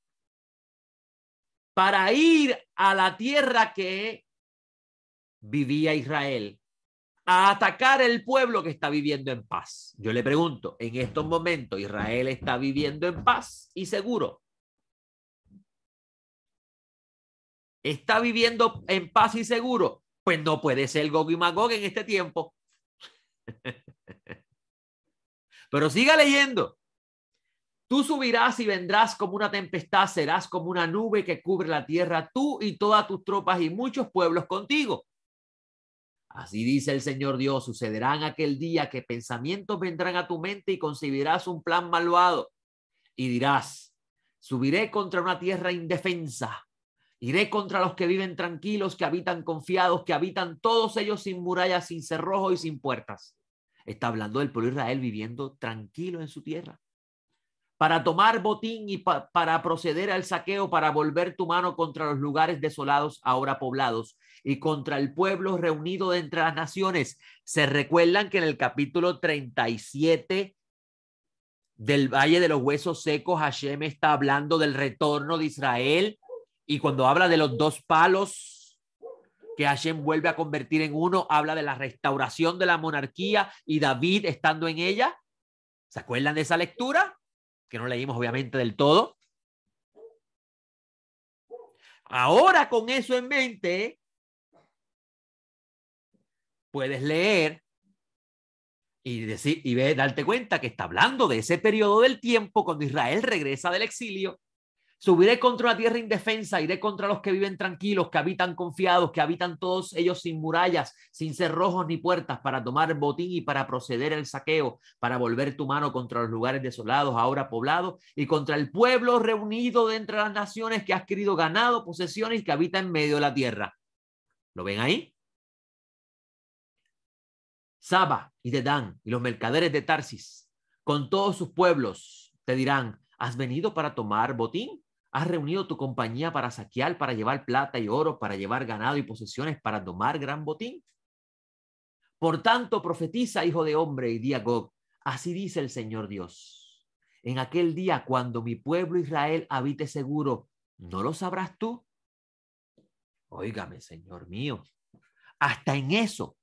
para ir a la tierra que vivía Israel, a atacar el pueblo que está viviendo en paz. Yo le pregunto, en estos momentos Israel está viviendo en paz y seguro. ¿Está viviendo en paz y seguro? Pues no puede ser Gog y Magog en este tiempo. Pero siga leyendo. Tú subirás y vendrás como una tempestad, serás como una nube que cubre la tierra, tú y todas tus tropas y muchos pueblos contigo. Así dice el Señor Dios, sucederá en aquel día que pensamientos vendrán a tu mente y concebirás un plan malvado. Y dirás, subiré contra una tierra indefensa, iré contra los que viven tranquilos, que habitan confiados, que habitan todos ellos sin murallas, sin cerrojo y sin puertas. Está hablando del pueblo de Israel viviendo tranquilo en su tierra. Para tomar botín y para proceder al saqueo, para volver tu mano contra los lugares desolados ahora poblados y contra el pueblo reunido de entre las naciones. Se recuerdan que en el capítulo 37 del Valle de los Huesos Secos, Hashem está hablando del retorno de Israel, y cuando habla de los dos palos que Hashem vuelve a convertir en uno, habla de la restauración de la monarquía y David estando en ella. ¿Se acuerdan de esa lectura? Que no leímos obviamente del todo. Ahora, con eso en mente, puedes leer y decir y darte cuenta que está hablando de ese periodo del tiempo cuando Israel regresa del exilio. Subiré contra una tierra indefensa, iré contra los que viven tranquilos, que habitan confiados, que habitan todos ellos sin murallas, sin cerrojos ni puertas, para tomar botín y para proceder al saqueo, para volver tu mano contra los lugares desolados, ahora poblados, y contra el pueblo reunido de entre las naciones que ha adquirido ganado, posesiones y que habita en medio de la tierra. ¿Lo ven ahí? Saba y Dedán y los mercaderes de Tarsis, con todos sus pueblos, te dirán, ¿has venido para tomar botín? ¿Has reunido tu compañía para saquear, para llevar plata y oro, para llevar ganado y posesiones, para tomar gran botín? Por tanto, profetiza, hijo de hombre, y di a Gog, así dice el Señor Dios. En aquel día, cuando mi pueblo Israel habite seguro, ¿no lo sabrás tú? Óigame, Señor mío, hasta en eso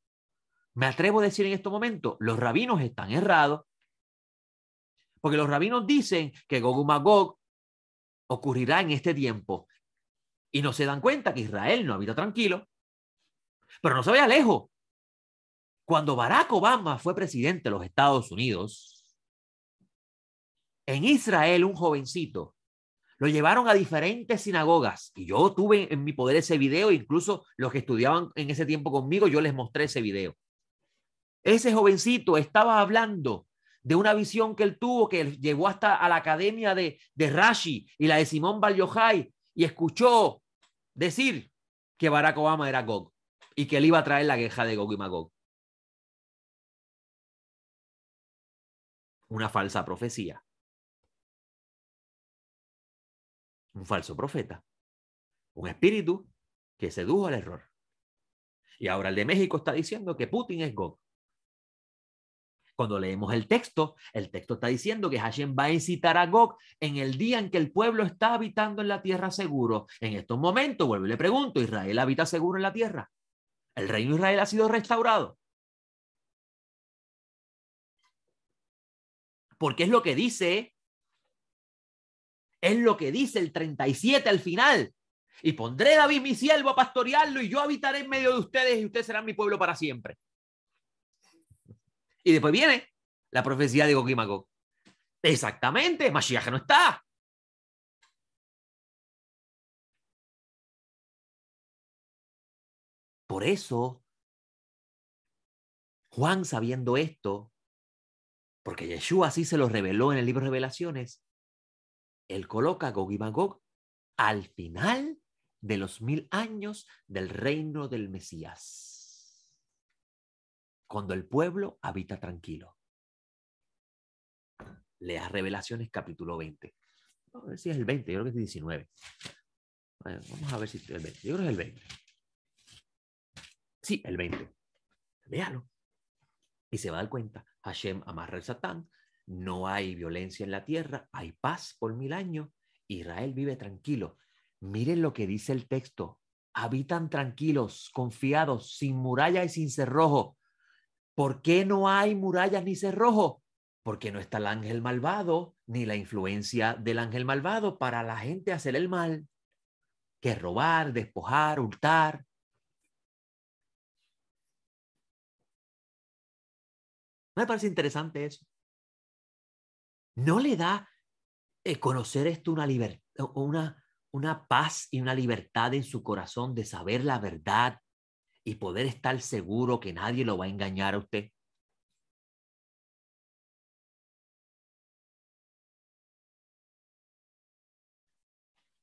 me atrevo a decir en este momento, los rabinos están errados, porque los rabinos dicen que Gog y Magog ocurrirá en este tiempo y no se dan cuenta que Israel no habita tranquilo. Pero no se vaya lejos. Cuando Barack Obama fue presidente de los Estados Unidos, en Israel un jovencito lo llevaron a diferentes sinagogas y yo tuve en mi poder ese video, incluso los que estudiaban en ese tiempo conmigo, yo les mostré ese video. Ese jovencito estaba hablando de una visión que él tuvo, que llegó hasta a la academia de Rashi y la de Simón Bar Yochai, y escuchó decir que Barack Obama era Gog y que él iba a traer la guerra de Gog y Magog. una falsa profecía, un falso profeta, un espíritu que sedujo al error. Y ahora el de México está diciendo que Putin es Gog. Cuando leemos el texto está diciendo que Hashem va a incitar a Gog en el día en que el pueblo está habitando en la tierra seguro. En estos momentos, vuelvo y le pregunto, ¿Israel habita seguro en la tierra? ¿El reino de Israel ha sido restaurado? Porque es lo que dice el 37 al final. Y pondré David mi siervo a pastorearlo y yo habitaré en medio de ustedes y ustedes serán mi pueblo para siempre. Y después viene la profecía de Gog y Magog. Exactamente, Mashiach no está. Por eso, Juan, sabiendo esto, porque Yeshua así se lo reveló en el libro de Revelaciones, él coloca a Gog y Magog al final de los 1000 años del reino del Mesías, cuando el pueblo habita tranquilo. Lea Revelaciones capítulo 20. Vamos a ver si es el 20, yo creo que es el 19. Vamos a ver si es el 20. Yo creo que es el 20. Sí, el 20. Léalo. Y se va a dar cuenta. Hashem amarra el Satán. No hay violencia en la tierra. Hay paz por 1000 años. Israel vive tranquilo. Miren lo que dice el texto. Habitan tranquilos, confiados, sin murallas y sin cerrojo. ¿Por qué no hay murallas ni cerrojo? Porque no está el ángel malvado, ni la influencia del ángel malvado para la gente hacer el mal, que robar, despojar, hurtar. Me parece interesante eso. ¿No le da conocer esto una paz y una libertad en su corazón de saber la verdad y poder estar seguro que nadie lo va a engañar a usted?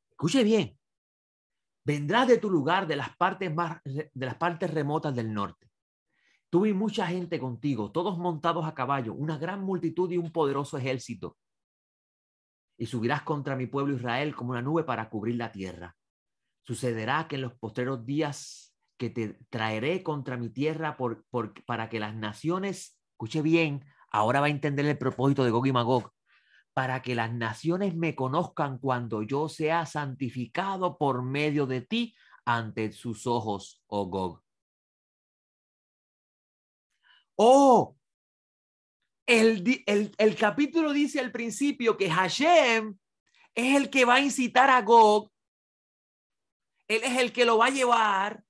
Escuche bien. Vendrás de tu lugar de las partes remotas del norte. Tuve mucha gente contigo, todos montados a caballo, una gran multitud y un poderoso ejército. Y subirás contra mi pueblo Israel como una nube para cubrir la tierra. Sucederá que en los postreros días que te traeré contra mi tierra para que las naciones, escuche bien, ahora va a entender el propósito de Gog y Magog, para que las naciones me conozcan cuando yo sea santificado por medio de ti ante sus ojos, oh Gog. Oh, el capítulo dice al principio que Hashem es el que va a incitar a Gog, él es el que lo va a llevar.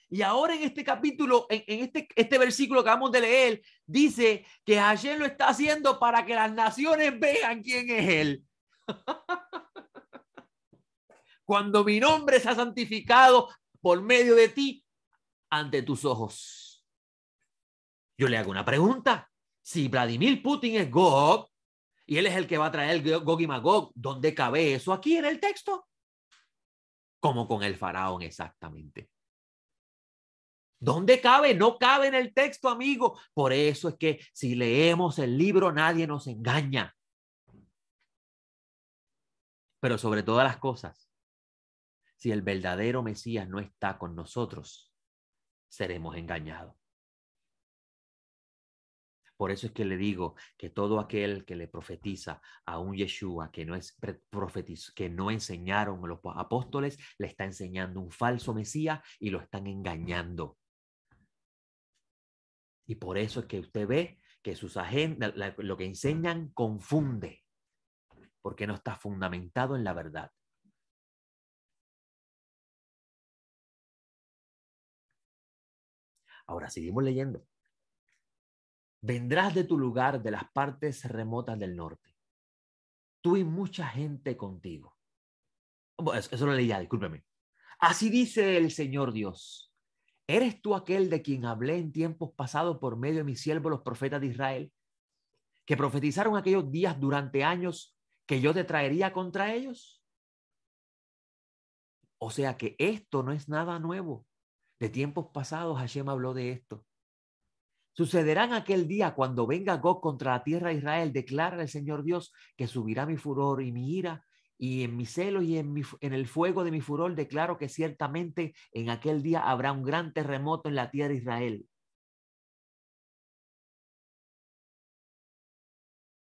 Y ahora en este capítulo, en este versículo que acabamos de leer, dice que Hashem lo está haciendo para que las naciones vean quién es él. Cuando mi nombre sea santificado por medio de ti ante tus ojos. Yo le hago una pregunta. Si Vladimir Putin es Gog y él es el que va a traer Gog y Magog, ¿dónde cabe eso aquí en el texto? Como con el faraón exactamente. ¿Dónde cabe? No cabe en el texto, amigo. Por eso es que si leemos el libro nadie nos engaña. Pero sobre todas las cosas, si el verdadero Mesías no está con nosotros, seremos engañados. Por eso es que le digo que todo aquel que le profetiza a un Yeshua que no es que no enseñaron los apóstoles, le está enseñando un falso Mesías y lo están engañando. Y por eso es que usted ve que sus agendas, lo que enseñan confunde, porque no está fundamentado en la verdad. Ahora seguimos leyendo. Vendrás de tu lugar de las partes remotas del norte. Tú y mucha gente contigo. Bueno, eso lo leí ya, discúlpeme. Así dice el Señor Dios. ¿Eres tú aquel de quien hablé en tiempos pasados por medio de mis siervos los profetas de Israel, que profetizaron aquellos días durante años que yo te traería contra ellos? O sea que esto no es nada nuevo. De tiempos pasados Hashem habló de esto. Sucederá en aquel día cuando venga Gog contra la tierra de Israel, declara el Señor Dios que subirá mi furor y mi ira, y en mi celo y en el fuego de mi furor declaro que ciertamente en aquel día habrá un gran terremoto en la tierra de Israel.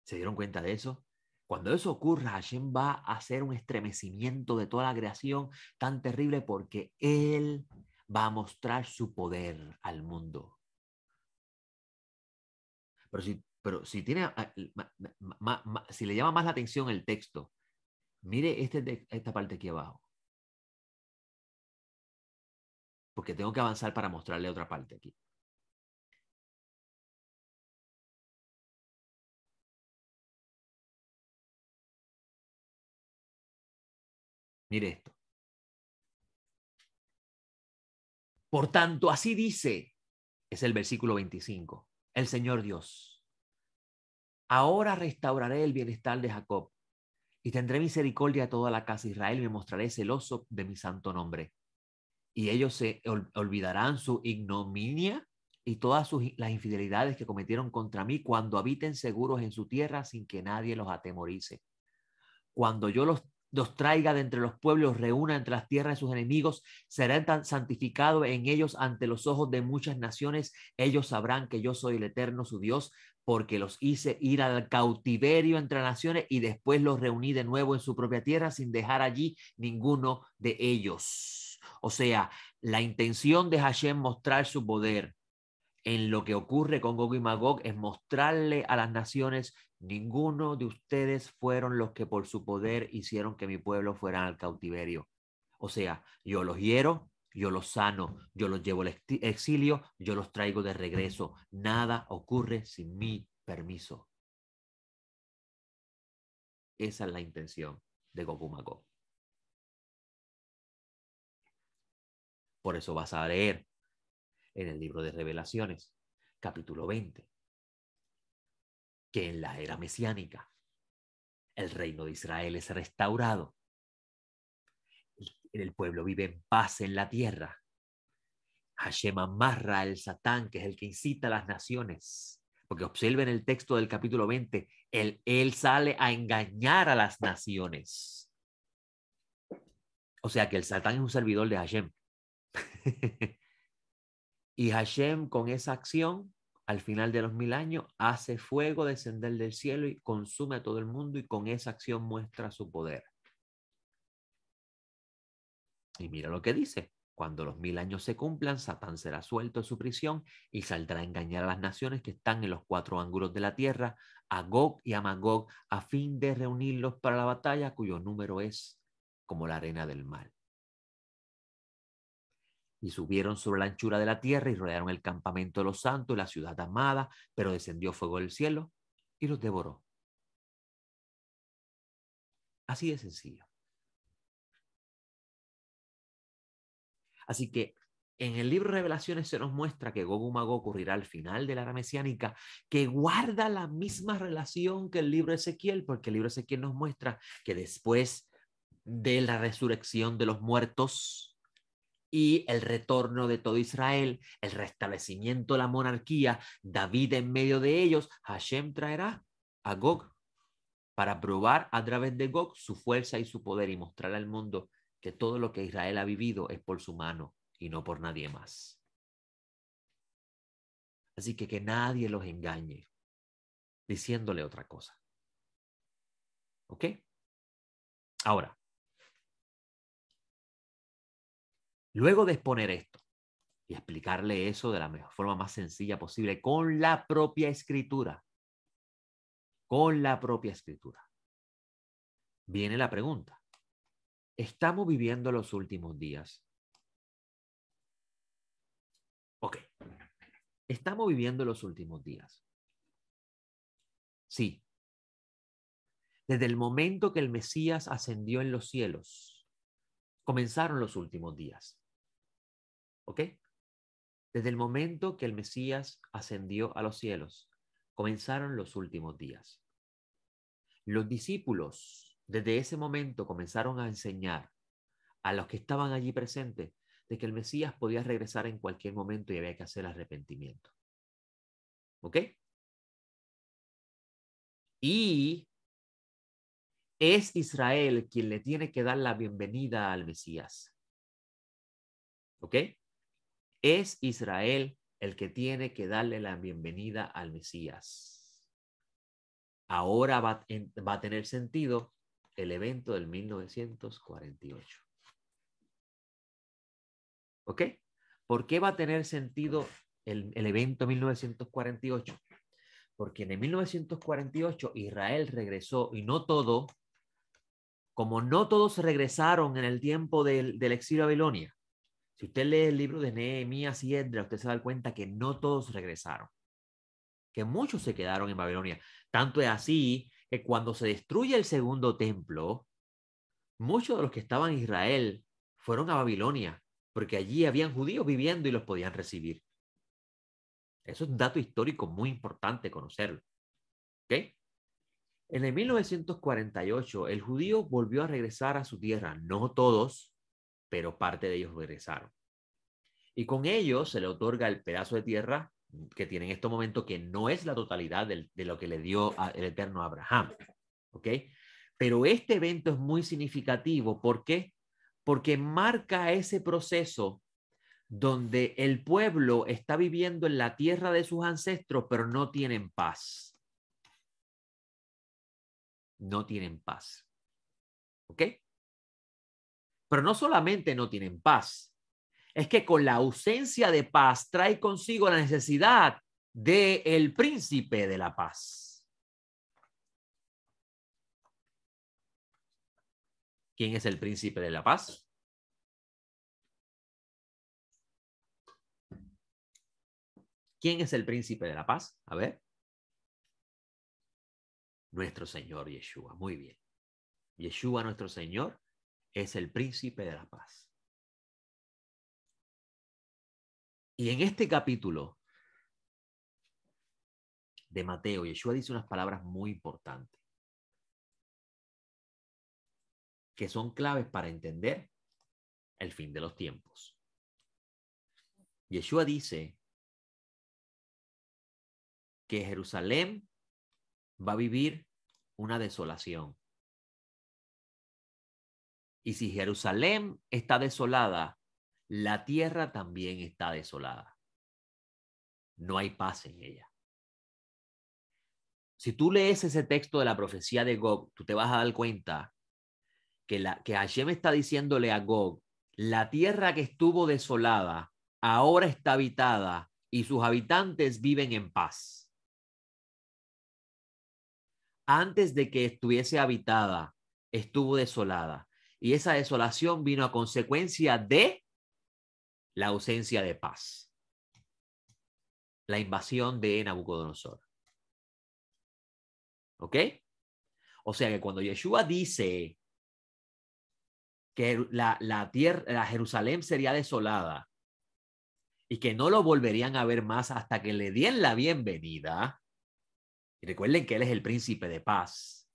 ¿Se dieron cuenta de eso? Cuando eso ocurra, Hashem va a hacer un estremecimiento de toda la creación tan terrible porque Él va a mostrar su poder al mundo. Pero si tiene, si le llama más la atención el texto, mire esta parte aquí abajo, porque tengo que avanzar para mostrarle otra parte aquí. Mire esto. Por tanto, así dice, es el versículo 25, el Señor Dios. Ahora restauraré el bienestar de Jacob y tendré misericordia a toda la casa de Israel y me mostraré celoso de mi santo nombre. Y ellos se olvidarán su ignominia y todas las infidelidades que cometieron contra mí cuando habiten seguros en su tierra sin que nadie los atemorice. Cuando yo los traiga de entre los pueblos, reúna entre las tierras de sus enemigos, serán tan santificados en ellos ante los ojos de muchas naciones. Ellos sabrán que yo soy el Eterno, su Dios, porque los hice ir al cautiverio entre naciones y después los reuní de nuevo en su propia tierra sin dejar allí ninguno de ellos. O sea, la intención de Hashem mostrar su poder en lo que ocurre con Gog y Magog es mostrarle a las naciones: ninguno de ustedes fueron los que por su poder hicieron que mi pueblo fuera al cautiverio. O sea, yo los hiero, yo los sano, yo los llevo al exilio, yo los traigo de regreso. Nada ocurre sin mi permiso. Esa es la intención de Gog y Magog. Por eso vas a leer en el libro de Revelaciones, capítulo 20, que en la era mesiánica el reino de Israel es restaurado. El pueblo vive en paz en la tierra. Hashem amarra al Satán, que es el que incita a las naciones. Porque observen el texto del capítulo 20, él sale a engañar a las naciones. O sea que el Satán es un servidor de Hashem. Y Hashem, con esa acción, al final de los 1000 años, hace fuego descender del cielo y consume a todo el mundo, y con esa acción muestra su poder. Y mira lo que dice: cuando los 1000 años se cumplan, Satán será suelto de su prisión y saldrá a engañar a las naciones que están en los 4 ángulos de la tierra, a Gog y a Magog, a fin de reunirlos para la batalla, cuyo número es como la arena del mar. Y subieron sobre la anchura de la tierra y rodearon el campamento de los santos y la ciudad amada, pero descendió fuego del cielo y los devoró. Así de sencillo. Así que en el libro de Revelaciones se nos muestra que Gog y Magog ocurrirá al final de la era mesiánica, que guarda la misma relación que el libro de Ezequiel, porque el libro de Ezequiel nos muestra que después de la resurrección de los muertos y el retorno de todo Israel, el restablecimiento de la monarquía, David en medio de ellos, Hashem traerá a Gog para probar a través de Gog su fuerza y su poder y mostrar al mundo que todo lo que Israel ha vivido es por su mano y no por nadie más. Así que nadie los engañe diciéndole otra cosa. ¿Ok? Ahora, luego de exponer esto y explicarle eso de la mejor forma más sencilla posible, con la propia escritura, viene la pregunta: ¿estamos viviendo los últimos días? Ok. ¿Estamos viviendo los últimos días? Sí. Desde el momento que el Mesías ascendió en los cielos, comenzaron los últimos días. ¿Ok? Desde el momento que el Mesías ascendió a los cielos, comenzaron los últimos días. Los discípulos desde ese momento comenzaron a enseñar a los que estaban allí presentes de que el Mesías podía regresar en cualquier momento y había que hacer arrepentimiento. ¿Ok? Y es Israel quien le tiene que dar la bienvenida al Mesías. ¿Ok? Es Israel el que tiene que darle la bienvenida al Mesías. Ahora va a tener sentido el evento del 1948. ¿Ok? ¿Por qué va a tener sentido el evento 1948? Porque en el 1948 Israel regresó y no todo, como no todos regresaron en el tiempo del exilio a Babilonia. Si usted lee el libro de Nehemías y Esdras, usted se da cuenta que no todos regresaron, que muchos se quedaron en Babilonia. Tanto es así que cuando se destruye el segundo templo, muchos de los que estaban en Israel fueron a Babilonia, porque allí habían judíos viviendo y los podían recibir. Eso es un dato histórico muy importante conocerlo. ¿Ok? En el 1948, el judío volvió a regresar a su tierra. No todos, pero parte de ellos regresaron. Y con ello se le otorga el pedazo de tierra que tiene en este momento, que no es la totalidad de lo que le dio el Eterno a Abraham. ¿Ok? Pero este evento es muy significativo. ¿Por qué? Porque marca ese proceso donde el pueblo está viviendo en la tierra de sus ancestros, pero no tienen paz. No tienen paz. ¿Ok? Pero no solamente no tienen paz, es que con la ausencia de paz trae consigo la necesidad del príncipe de la paz. ¿Quién es el príncipe de la paz? ¿Quién es el príncipe de la paz? A ver. Nuestro Señor Yeshua. Muy bien. Yeshua, nuestro Señor, es el príncipe de la paz. Y en este capítulo de Mateo, Yeshua dice unas palabras muy importantes que son claves para entender el fin de los tiempos. Yeshua dice que Jerusalén va a vivir una desolación. Y si Jerusalén está desolada, la tierra también está desolada. No hay paz en ella. Si tú lees ese texto de la profecía de Gog, tú te vas a dar cuenta que Hashem está diciéndole a Gog, la tierra que estuvo desolada ahora está habitada y sus habitantes viven en paz. Antes de que estuviese habitada, estuvo desolada. Y esa desolación vino a consecuencia de la ausencia de paz. La invasión de Nabucodonosor. ¿Ok? O sea que cuando Yeshua dice que la Jerusalén sería desolada y que no lo volverían a ver más hasta que le den la bienvenida, y recuerden que él es el príncipe de paz,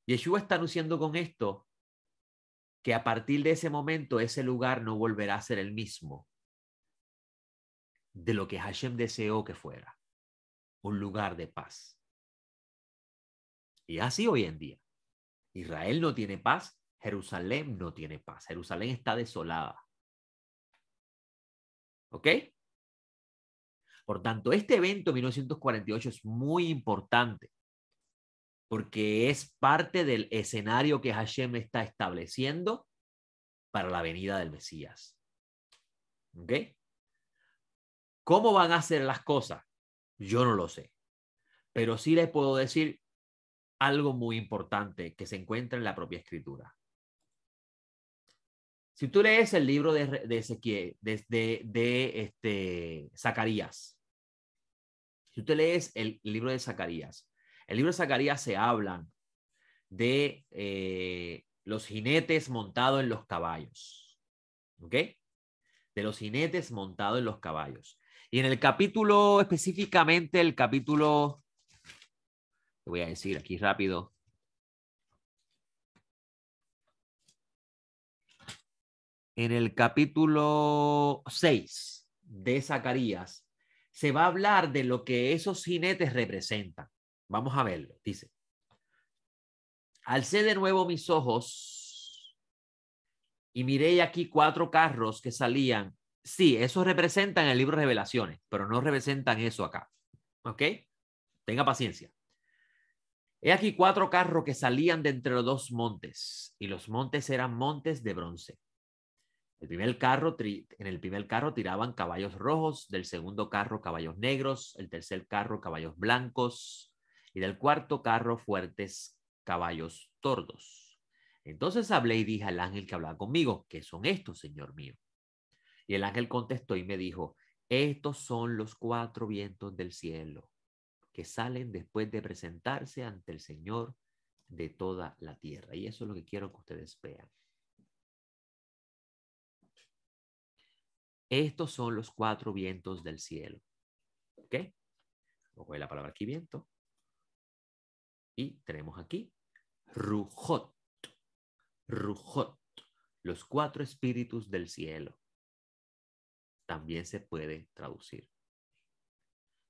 Yeshua está anunciando con esto que a partir de ese momento ese lugar no volverá a ser el mismo de lo que Hashem deseó que fuera, un lugar de paz. Y así hoy en día. Israel no tiene paz, Jerusalén no tiene paz, Jerusalén está desolada. ¿Ok? Por tanto, este evento 1948 es muy importante porque es parte del escenario que Hashem está estableciendo para la venida del Mesías. ¿Ok? ¿Cómo van a ser las cosas? Yo no lo sé, pero sí les puedo decir algo muy importante que se encuentra en la propia escritura. Si tú lees el libro de Ezequiel, de Zacarías, si tú lees el libro de Zacarías, el libro de Zacarías se hablan de los jinetes montados en los caballos. ¿Ok? De los jinetes montados en los caballos. Y en el capítulo, específicamente el capítulo, te voy a decir aquí rápido. En el capítulo 6 de Zacarías, se va a hablar de lo que esos jinetes representan. Vamos a verlo. Dice, alcé de nuevo mis ojos y miré aquí 4 carros que salían. Sí, eso representan el libro de Revelaciones, pero no representan eso acá. ¿Ok? Tenga paciencia. He aquí 4 carros que salían de entre los 2 montes, y los montes eran montes de bronce. En el primer carro tiraban caballos rojos, del segundo carro caballos negros, el tercer carro caballos blancos, y del cuarto carro fuertes caballos tordos. Entonces hablé y dije al ángel que hablaba conmigo, ¿qué son estos, Señor mío? Y el ángel contestó y me dijo, estos son los 4 vientos del cielo que salen después de presentarse ante el Señor de toda la tierra. Y eso es lo que quiero que ustedes vean. Estos son los 4 vientos del cielo. ¿Ok? Vamos a ver la palabra aquí, viento. Y tenemos aquí Rujot. Rujot. Los 4 espíritus del cielo. También se puede traducir.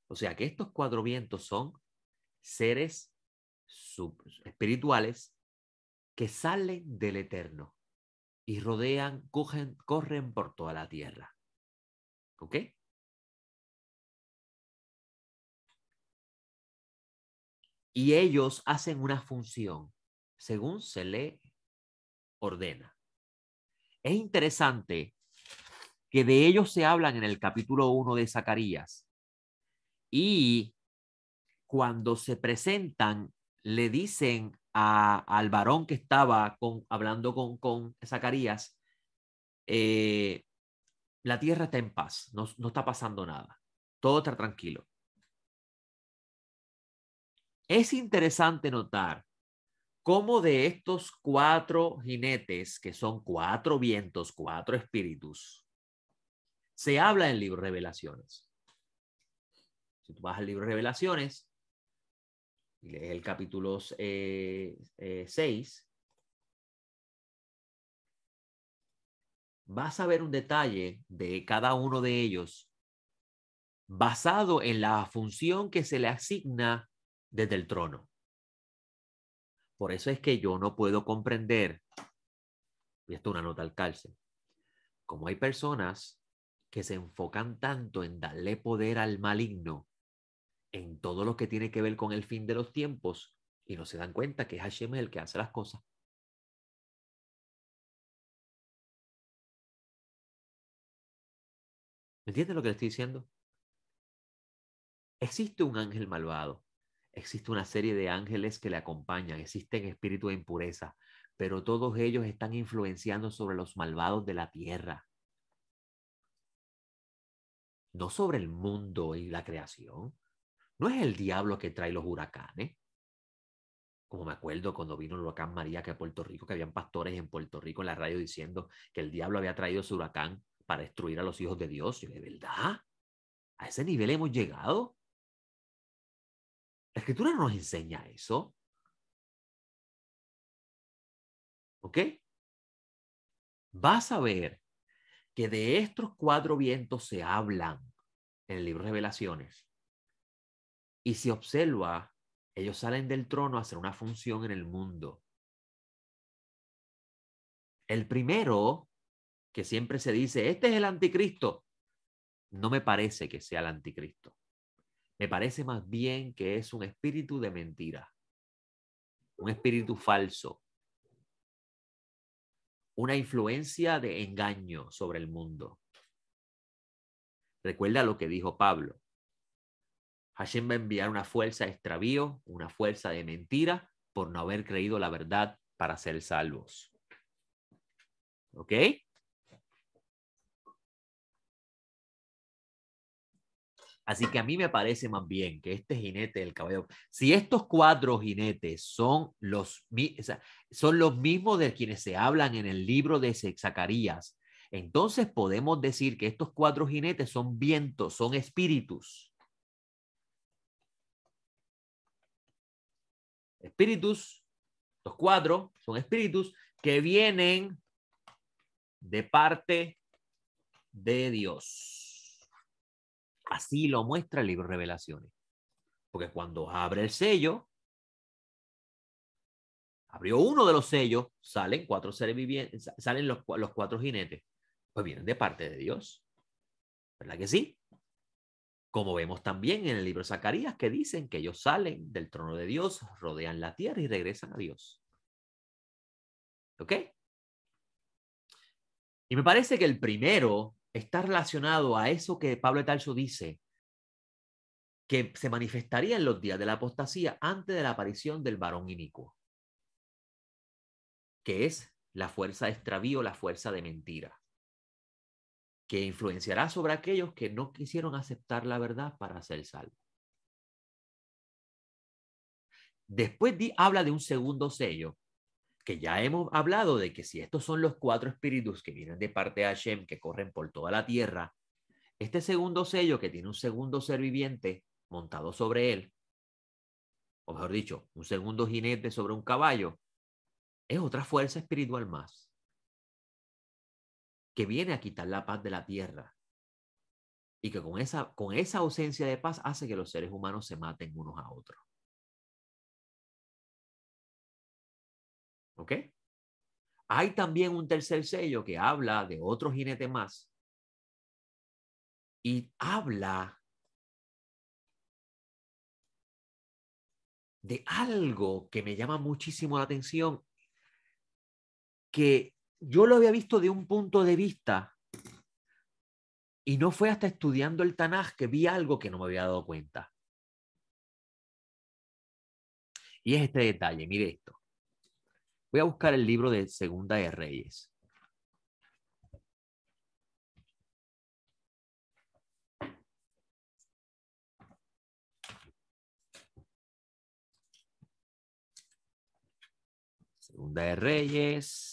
O sea que estos 4 vientos son seres espirituales que salen del eterno y rodean, corren por toda la tierra. ¿Ok? Y ellos hacen una función según se le ordena. Es interesante que de ellos se hablan en el capítulo 1 de Zacarías y cuando se presentan le dicen al varón que estaba hablando con Zacarías, la tierra está en paz, no está pasando nada, todo está tranquilo. Es interesante notar cómo de estos 4 jinetes, que son 4 vientos, 4 espíritus, se habla en el libro de Revelaciones. Si tú vas al libro de Revelaciones y lees el capítulo 6, vas a ver un detalle de cada uno de ellos basado en la función que se le asigna desde el trono. Por eso es que yo no puedo comprender, y esto es una nota al calce, cómo hay personas que se enfocan tanto en darle poder al maligno en todo lo que tiene que ver con el fin de los tiempos y no se dan cuenta que es Hashem el que hace las cosas. ¿Me entiendes lo que le estoy diciendo? Existe un ángel malvado, existe una serie de ángeles que le acompañan, existen espíritus de impureza, pero todos ellos están influenciando sobre los malvados de la tierra, no sobre el mundo y la creación. No es el diablo que trae los huracanes. Como me acuerdo cuando vino el huracán María que a Puerto Rico, que habían pastores en Puerto Rico en la radio diciendo que el diablo había traído ese huracán para destruir a los hijos de Dios. Yo, ¿de verdad? ¿A ese nivel hemos llegado? La escritura no nos enseña eso. ¿Ok? Vas a ver que de estos 4 vientos se hablan en el libro de Revelaciones. Y si observa, ellos salen del trono a hacer una función en el mundo. El primero, que siempre se dice, este es el anticristo, no me parece que sea el anticristo. Me parece más bien que es un espíritu de mentira, un espíritu falso, una influencia de engaño sobre el mundo. Recuerda lo que dijo Pablo. Hashem va a enviar una fuerza de extravío, una fuerza de mentira, por no haber creído la verdad para ser salvos. ¿Ok? Así que a mí me parece más bien que este jinete del caballo, si estos 4 jinetes son son los mismos de quienes se hablan en el libro de Zacarías, entonces podemos decir que estos 4 jinetes son vientos, son espíritus. Espíritus, los 4 son espíritus que vienen de parte de Dios. Así lo muestra el libro de Revelaciones. Porque cuando abre el sello, abrió uno de los sellos, salen 4 seres vivientes, salen los 4 jinetes. Pues vienen de parte de Dios. ¿Verdad que sí? Como vemos también en el libro de Zacarías, que dicen que ellos salen del trono de Dios, rodean la tierra y regresan a Dios. ¿Ok? Y me parece que el primero está relacionado a eso que Pablo de Tarso dice, que se manifestaría en los días de la apostasía antes de la aparición del varón inicuo, que es la fuerza de extravío, la fuerza de mentira, que influenciará sobre aquellos que no quisieron aceptar la verdad para ser salvos. Después habla de un segundo sello, que ya hemos hablado de que si estos son los 4 espíritus que vienen de parte de Hashem, que corren por toda la tierra, este segundo sello que tiene un segundo ser viviente montado sobre él, o mejor dicho, un segundo jinete sobre un caballo, es otra fuerza espiritual más, que viene a quitar la paz de la tierra y que con esa ausencia de paz hace que los seres humanos se maten unos a otros. ¿Ok? Hay también un tercer sello que habla de otro jinete más y habla de algo que me llama muchísimo la atención, que yo lo había visto de un punto de vista y no fue hasta estudiando el Tanaj que vi algo que no me había dado cuenta. Y es este detalle, mire esto. Voy a buscar el libro de Segunda de Reyes. Segunda de Reyes.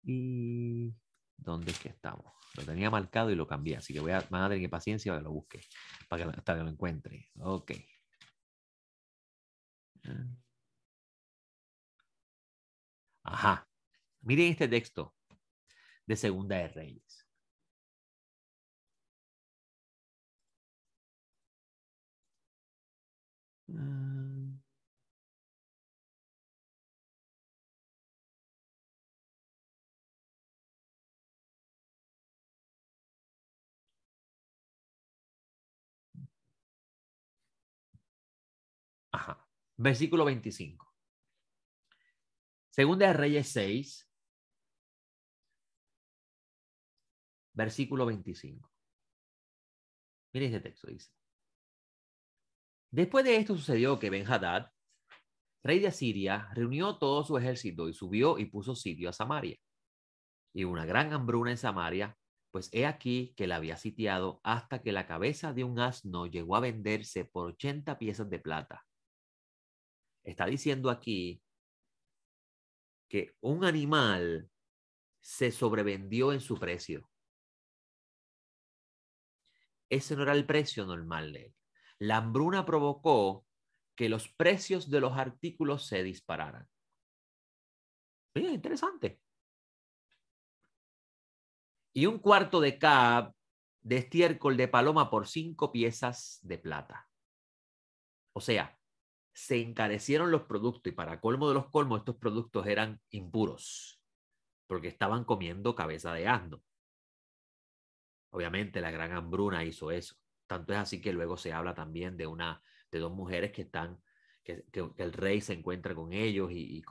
¿Y dónde es que estamos? Lo tenía marcado y lo cambié, así que van a tener que paciencia para que lo busque, hasta que lo encuentre. Ok. Ajá. Miren este texto de Segunda de Reyes. Ajá. Versículo 25. Segunda de Reyes 6, versículo 25. Miren este texto, dice. Después de esto sucedió que Ben-Hadad, rey de Asiria, reunió todo su ejército y subió y puso sitio a Samaria. Y una gran hambruna en Samaria, pues he aquí que la había sitiado hasta que la cabeza de un asno llegó a venderse por 80 piezas de plata. Está diciendo aquí que un animal se sobrevendió en su precio. Ese no era el precio normal de él. La hambruna provocó que los precios de los artículos se dispararan. Mira, interesante. Y un cuarto de cab de estiércol de paloma por 5 piezas de plata. O sea, se encarecieron los productos y para colmo de los colmos estos productos eran impuros porque estaban comiendo cabeza de asno. Obviamente la gran hambruna hizo eso. Tanto es así que luego se habla también de 2 mujeres que están, que el rey se encuentra con ellos y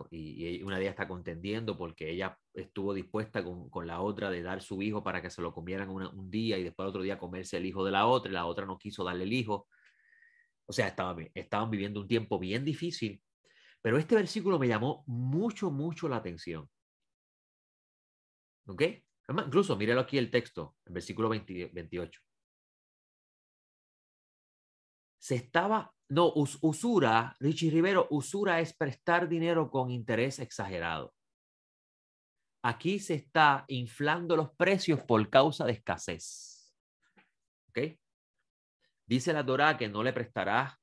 una de ellas está contendiendo porque ella estuvo dispuesta con la otra de dar su hijo para que se lo comieran un día y después otro día comerse el hijo de la otra y la otra no quiso darle el hijo. O sea, estaban viviendo un tiempo bien difícil, pero este versículo me llamó mucho, mucho la atención. ¿Ok? Incluso, míralo aquí el texto, el versículo 28. Usura, Richie Rivero, usura es prestar dinero con interés exagerado. Aquí se está inflando los precios por causa de escasez. ¿Ok? Dice la Torá que no le prestarás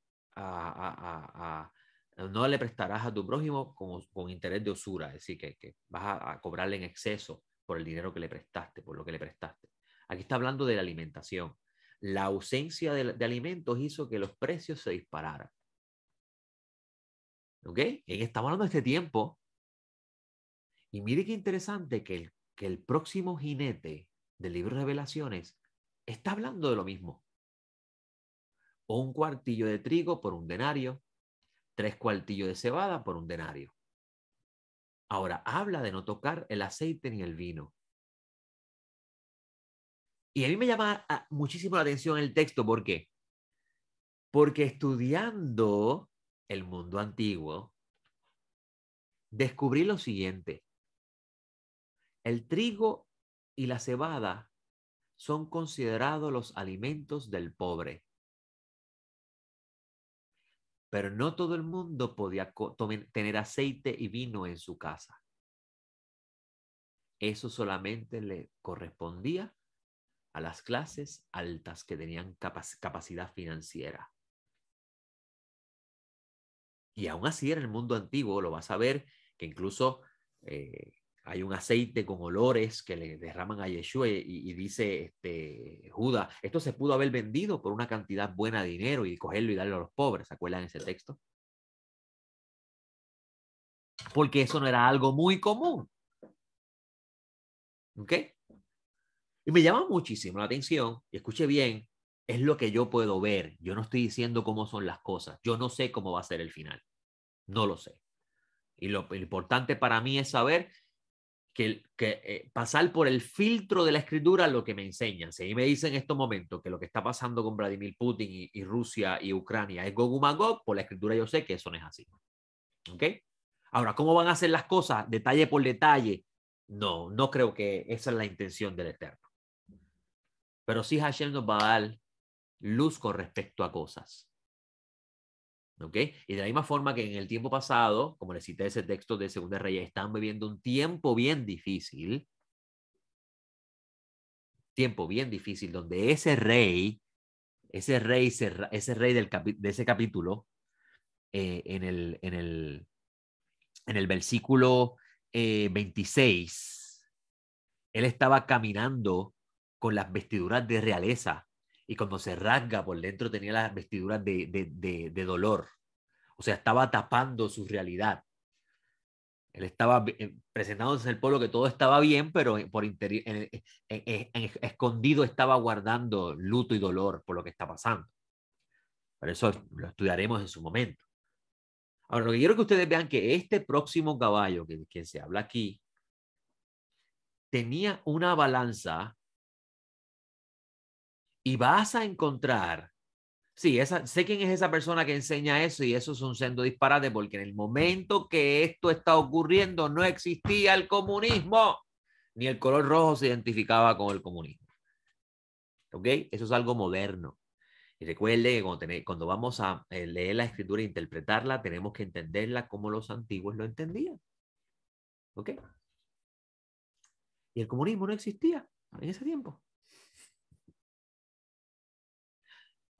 no le prestarás a tu prójimo con interés de usura, es decir, que vas a cobrarle en exceso por el dinero que le prestaste, por lo que le prestaste. Aquí está hablando de la alimentación. La ausencia de alimentos hizo que los precios se dispararan. ¿Ok? Estamos hablando de este tiempo. Y mire qué interesante que el próximo jinete del libro de Revelaciones está hablando de lo mismo. Un cuartillo de trigo por un denario, 3 cuartillos de cebada por un denario. Ahora, habla de no tocar el aceite ni el vino. Y a mí me llama muchísimo la atención el texto. ¿Por qué? Porque estudiando el mundo antiguo, descubrí lo siguiente. El trigo y la cebada son considerados los alimentos del pobre. Pero no todo el mundo podía tener aceite y vino en su casa. Eso solamente le correspondía a las clases altas que tenían capacidad financiera. Y aún así en el mundo antiguo lo vas a ver que incluso hay un aceite con olores que le derraman a Yeshua y dice Judas, esto se pudo haber vendido por una cantidad buena de dinero y cogerlo y darlo a los pobres. ¿Se acuerdan de ese texto? Porque eso no era algo muy común. ¿Ok? Y me llama muchísimo la atención, y escuche bien, es lo que yo puedo ver. Yo no estoy diciendo cómo son las cosas. Yo no sé cómo va a ser el final. No lo sé. Y lo importante para mí es saber que pasar por el filtro de la escritura lo que me enseñan. Si me dicen en estos momentos que lo que está pasando con Vladimir Putin y Rusia y Ucrania es Gog y Magog, por la escritura yo sé que eso no es así. ¿Ok? Ahora, ¿cómo van a hacer las cosas detalle por detalle? No, no creo que esa es la intención del Eterno. Pero sí Hashem nos va a dar luz con respecto a cosas. ¿Ok? Y de la misma forma que en el tiempo pasado, como les cité ese texto de Segunda Reyes, están viviendo un tiempo bien difícil, donde ese rey de ese capítulo, en el versículo 26, él estaba caminando con las vestiduras de realeza y cuando se rasga por dentro tenía las vestiduras de dolor. O sea, estaba tapando su realidad. Él estaba presentándose al pueblo que todo estaba bien, pero por escondido estaba guardando luto y dolor por lo que está pasando. Pero eso lo estudiaremos en su momento. Ahora, lo que quiero que ustedes vean que este próximo caballo que se habla aquí tenía una balanza y vas a encontrar, sí, sé quién es esa persona que enseña eso y eso es un sendo disparate porque en el momento que esto está ocurriendo no existía el comunismo, ni el color rojo se identificaba con el comunismo. ¿Ok? Eso es algo moderno. Y recuerde que cuando vamos a leer la escritura e interpretarla, tenemos que entenderla como los antiguos lo entendían. ¿Ok? Y el comunismo no existía en ese tiempo.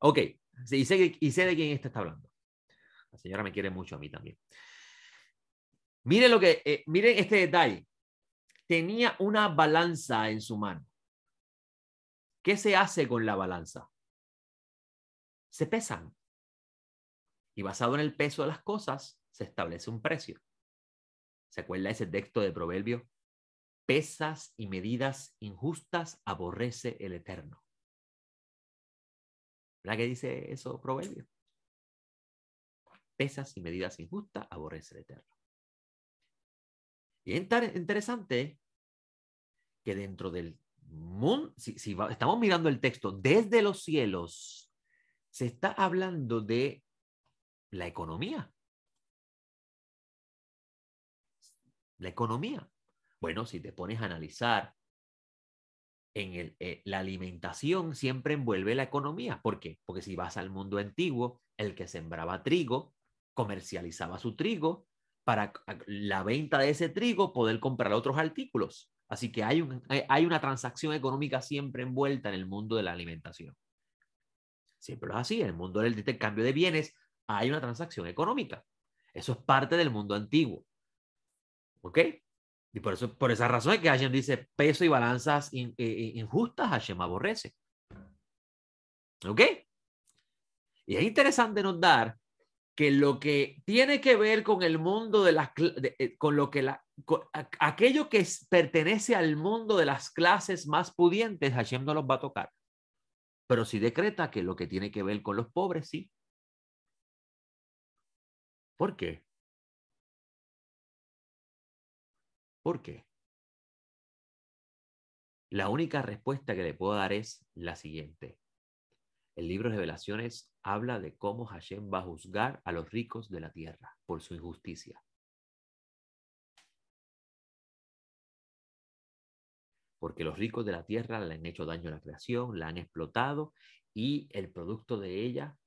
Ok, y sé de quién está hablando. La señora me quiere mucho a mí también. Miren este detalle. Tenía una balanza en su mano. ¿Qué se hace con la balanza? Se pesan. Y basado en el peso de las cosas, se establece un precio. ¿Se acuerda ese texto de Proverbio? Pesas y medidas injustas aborrece el Eterno. ¿Verdad que dice eso Proverbio? Pesas y medidas injustas aborrece el Eterno. Y es interesante que dentro del mundo, estamos mirando el texto desde los cielos, se está hablando de la economía. La economía. Bueno, si te pones a analizar, la alimentación siempre envuelve la economía. ¿Por qué? Porque si vas al mundo antiguo, el que sembraba trigo, comercializaba su trigo para la venta de ese trigo poder comprar otros artículos. Así que hay una transacción económica siempre envuelta en el mundo de la alimentación. Siempre lo es así. En el mundo del intercambio de bienes hay una transacción económica. Eso es parte del mundo antiguo. ¿Ok? Y por eso, por esa razón es que Hashem dice peso y balanzas injustas, Hashem aborrece. ¿Ok? Y es interesante notar que lo que tiene que ver con el mundo de las, con lo que aquello que pertenece al mundo de las clases más pudientes, Hashem no los va a tocar. Pero sí decreta que lo que tiene que ver con los pobres, sí. ¿Por qué? ¿Por qué? La única respuesta que le puedo dar es la siguiente. El libro de Revelaciones habla de cómo Hashem va a juzgar a los ricos de la tierra por su injusticia. Porque los ricos de la tierra le han hecho daño a la creación, la han explotado y el producto de ella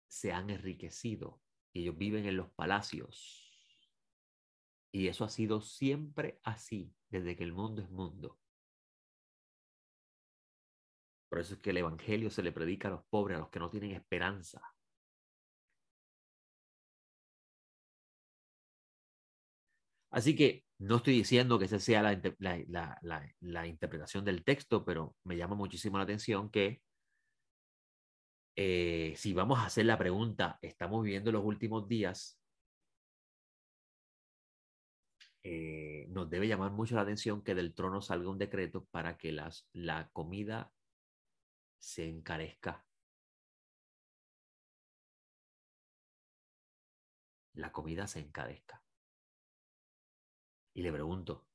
se han enriquecido. Ellos viven en los palacios. Y eso ha sido siempre así, desde que el mundo es mundo. Por eso es que el evangelio se le predica a los pobres, a los que no tienen esperanza. Así que no estoy diciendo que esa sea la interpretación del texto, pero me llama muchísimo la atención que si vamos a hacer la pregunta, ¿estamos viviendo los últimos días? Nos debe llamar mucho la atención que del trono salga un decreto para que la comida se encarezca. La comida se encarezca. Y le pregunto,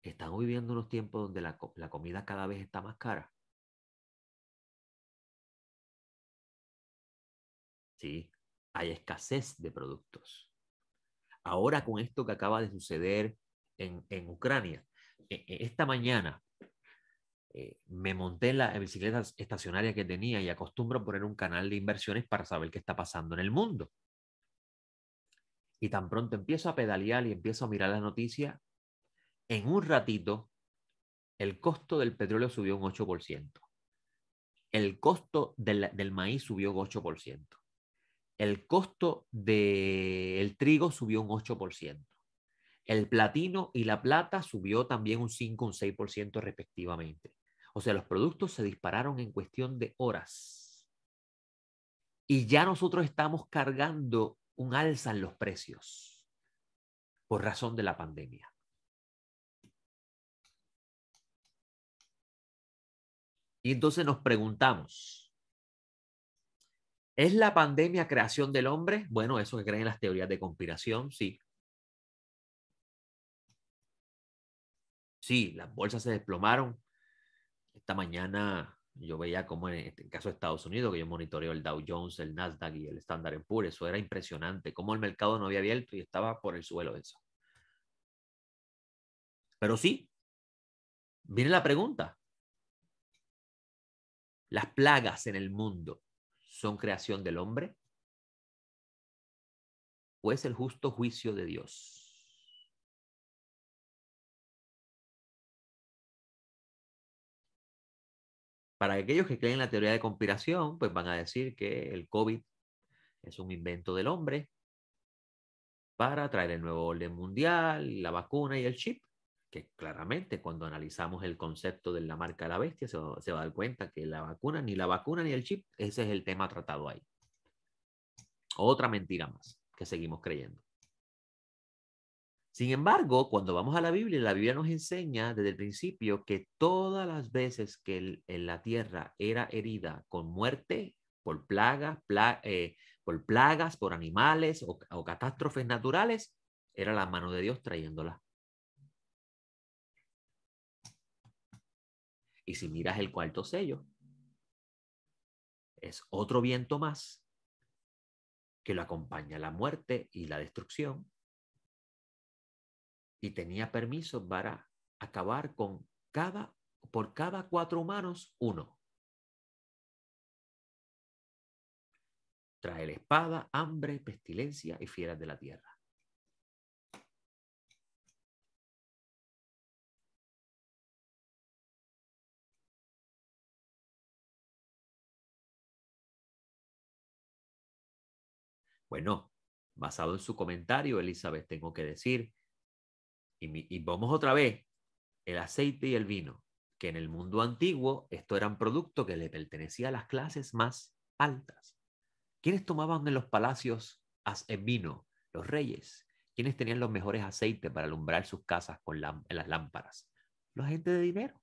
¿estamos viviendo unos tiempos donde la comida cada vez está más cara? Sí, hay escasez de productos. Ahora con esto que acaba de suceder en Ucrania, esta mañana me monté en la bicicleta estacionaria que tenía y acostumbro a poner un canal de inversiones para saber qué está pasando en el mundo. Y tan pronto empiezo a pedalear y empiezo a mirar la noticia, en un ratito el costo del petróleo subió un 8%. El costo del maíz subió un 8%. El costo del trigo subió un 8%. El platino y la plata subió también un 5, un 6% respectivamente. O sea, los productos se dispararon en cuestión de horas. Y ya nosotros estamos cargando un alza en los precios por razón de la pandemia. Y entonces nos preguntamos, ¿es la pandemia creación del hombre? Bueno, eso que creen las teorías de conspiración, sí. Sí, las bolsas se desplomaron. Esta mañana yo veía como en este caso de Estados Unidos, que yo monitoreo el Dow Jones, el Nasdaq y el Standard Poor's, eso era impresionante, cómo el mercado no había abierto y estaba por el suelo eso. Pero sí, viene la pregunta, ¿las plagas en el mundo son creación del hombre o es el justo juicio de Dios? Para aquellos que creen en la teoría de conspiración, pues van a decir que el COVID es un invento del hombre para traer el nuevo orden mundial, la vacuna y el chip, que claramente cuando analizamos el concepto de la marca de la bestia se va a dar cuenta que la vacuna ni el chip, ese es el tema tratado ahí. Otra mentira más que seguimos creyendo. Sin embargo, cuando vamos a la Biblia nos enseña desde el principio que todas las veces que la tierra era herida con muerte por plagas, por animales o catástrofes naturales, era la mano de Dios trayéndola. Y si miras el cuarto sello, es otro viento más que lo acompaña la muerte y la destrucción. Y tenía permiso para acabar con por cada 4 humanos, uno. Trae la espada, hambre, pestilencia y fieras de la tierra. Bueno, basado en su comentario, Elizabeth, tengo que decir Y vamos otra vez, el aceite y el vino, que en el mundo antiguo esto eran productos que le pertenecían a las clases más altas. ¿Quiénes tomaban en los palacios vino? Los reyes. ¿Quiénes tenían los mejores aceites para alumbrar sus casas con las lámparas? La gente de dinero.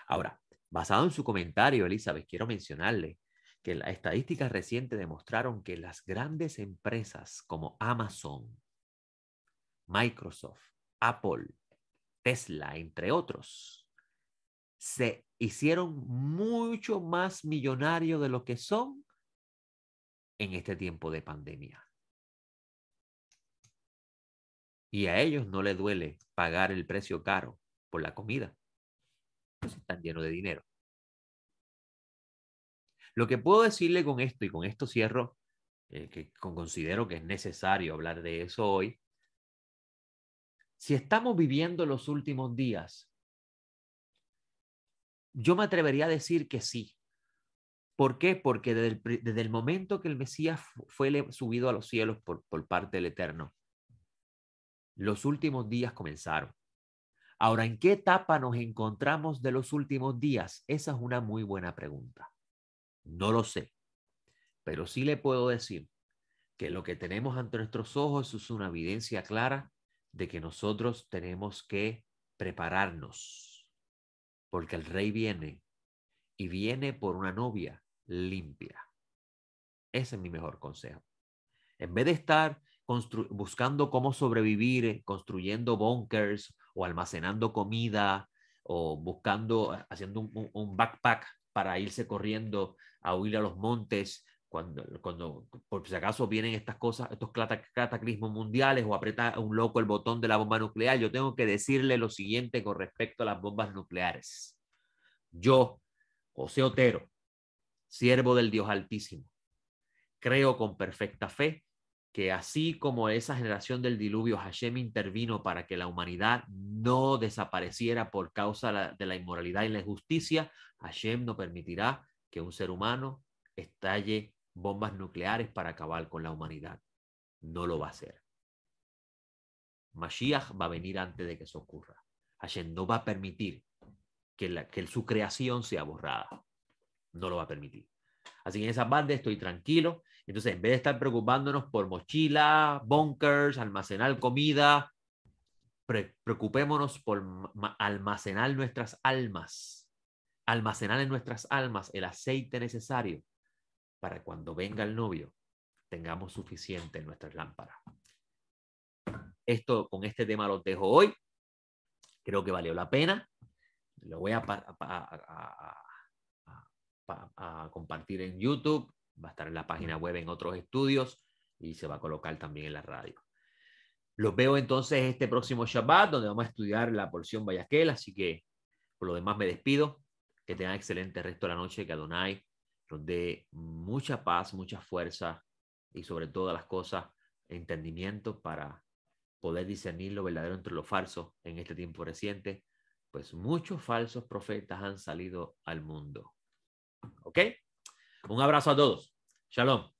Ahora, basado en su comentario, Elizabeth, quiero mencionarle que las estadísticas recientes demostraron que las grandes empresas como Amazon, Microsoft, Apple, Tesla, entre otros, se hicieron mucho más millonarios de lo que son en este tiempo de pandemia. Y a ellos no les duele pagar el precio caro por la comida, pues están llenos de dinero. Lo que puedo decirle con esto, y con esto cierro, que considero que es necesario hablar de eso hoy, si estamos viviendo los últimos días, yo me atrevería a decir que sí. ¿Por qué? Porque desde el momento que el Mesías fue subido a los cielos por parte del Eterno, los últimos días comenzaron. Ahora, ¿en qué etapa nos encontramos de los últimos días? Esa es una muy buena pregunta. No lo sé, pero sí le puedo decir que lo que tenemos ante nuestros ojos es una evidencia clara de que nosotros tenemos que prepararnos, porque el rey viene y viene por una novia limpia. Ese es mi mejor consejo. En vez de estar buscando cómo sobrevivir, construyendo bunkers o almacenando comida o buscando, haciendo un backpack para irse corriendo a huir a los montes cuando por si acaso vienen estas cosas, estos cataclismos mundiales o aprieta un loco el botón de la bomba nuclear, yo tengo que decirle lo siguiente con respecto a las bombas nucleares. Yo, José Otero, siervo del Dios Altísimo, creo con perfecta fe que así como esa generación del diluvio, Hashem intervino para que la humanidad no desapareciera por causa de la inmoralidad y la injusticia, Hashem no permitirá que un ser humano estalle bombas nucleares para acabar con la humanidad. No lo va a hacer. Mashiach va a venir antes de que eso ocurra. Hashem no va a permitir que su creación sea borrada. No lo va a permitir. Así que en esa parte estoy tranquilo. Entonces, en vez de estar preocupándonos por mochila, bunkers, almacenar comida, preocupémonos por almacenar nuestras almas, almacenar en nuestras almas el aceite necesario para cuando venga el novio tengamos suficiente en nuestras lámparas. Con este tema lo dejo hoy. Creo que valió la pena. Lo voy a compartir en YouTube, va a estar en la página web en otros estudios y se va a colocar también en la radio. Los veo entonces este próximo Shabbat, donde vamos a estudiar la porción Vayaquel, así que por lo demás me despido. Que tengan excelente resto de la noche, que Adonai nos dé mucha paz, mucha fuerza y sobre todas las cosas, entendimiento para poder discernir lo verdadero entre lo falso en este tiempo reciente, pues muchos falsos profetas han salido al mundo. ¿Ok? Un abrazo a todos. Shalom.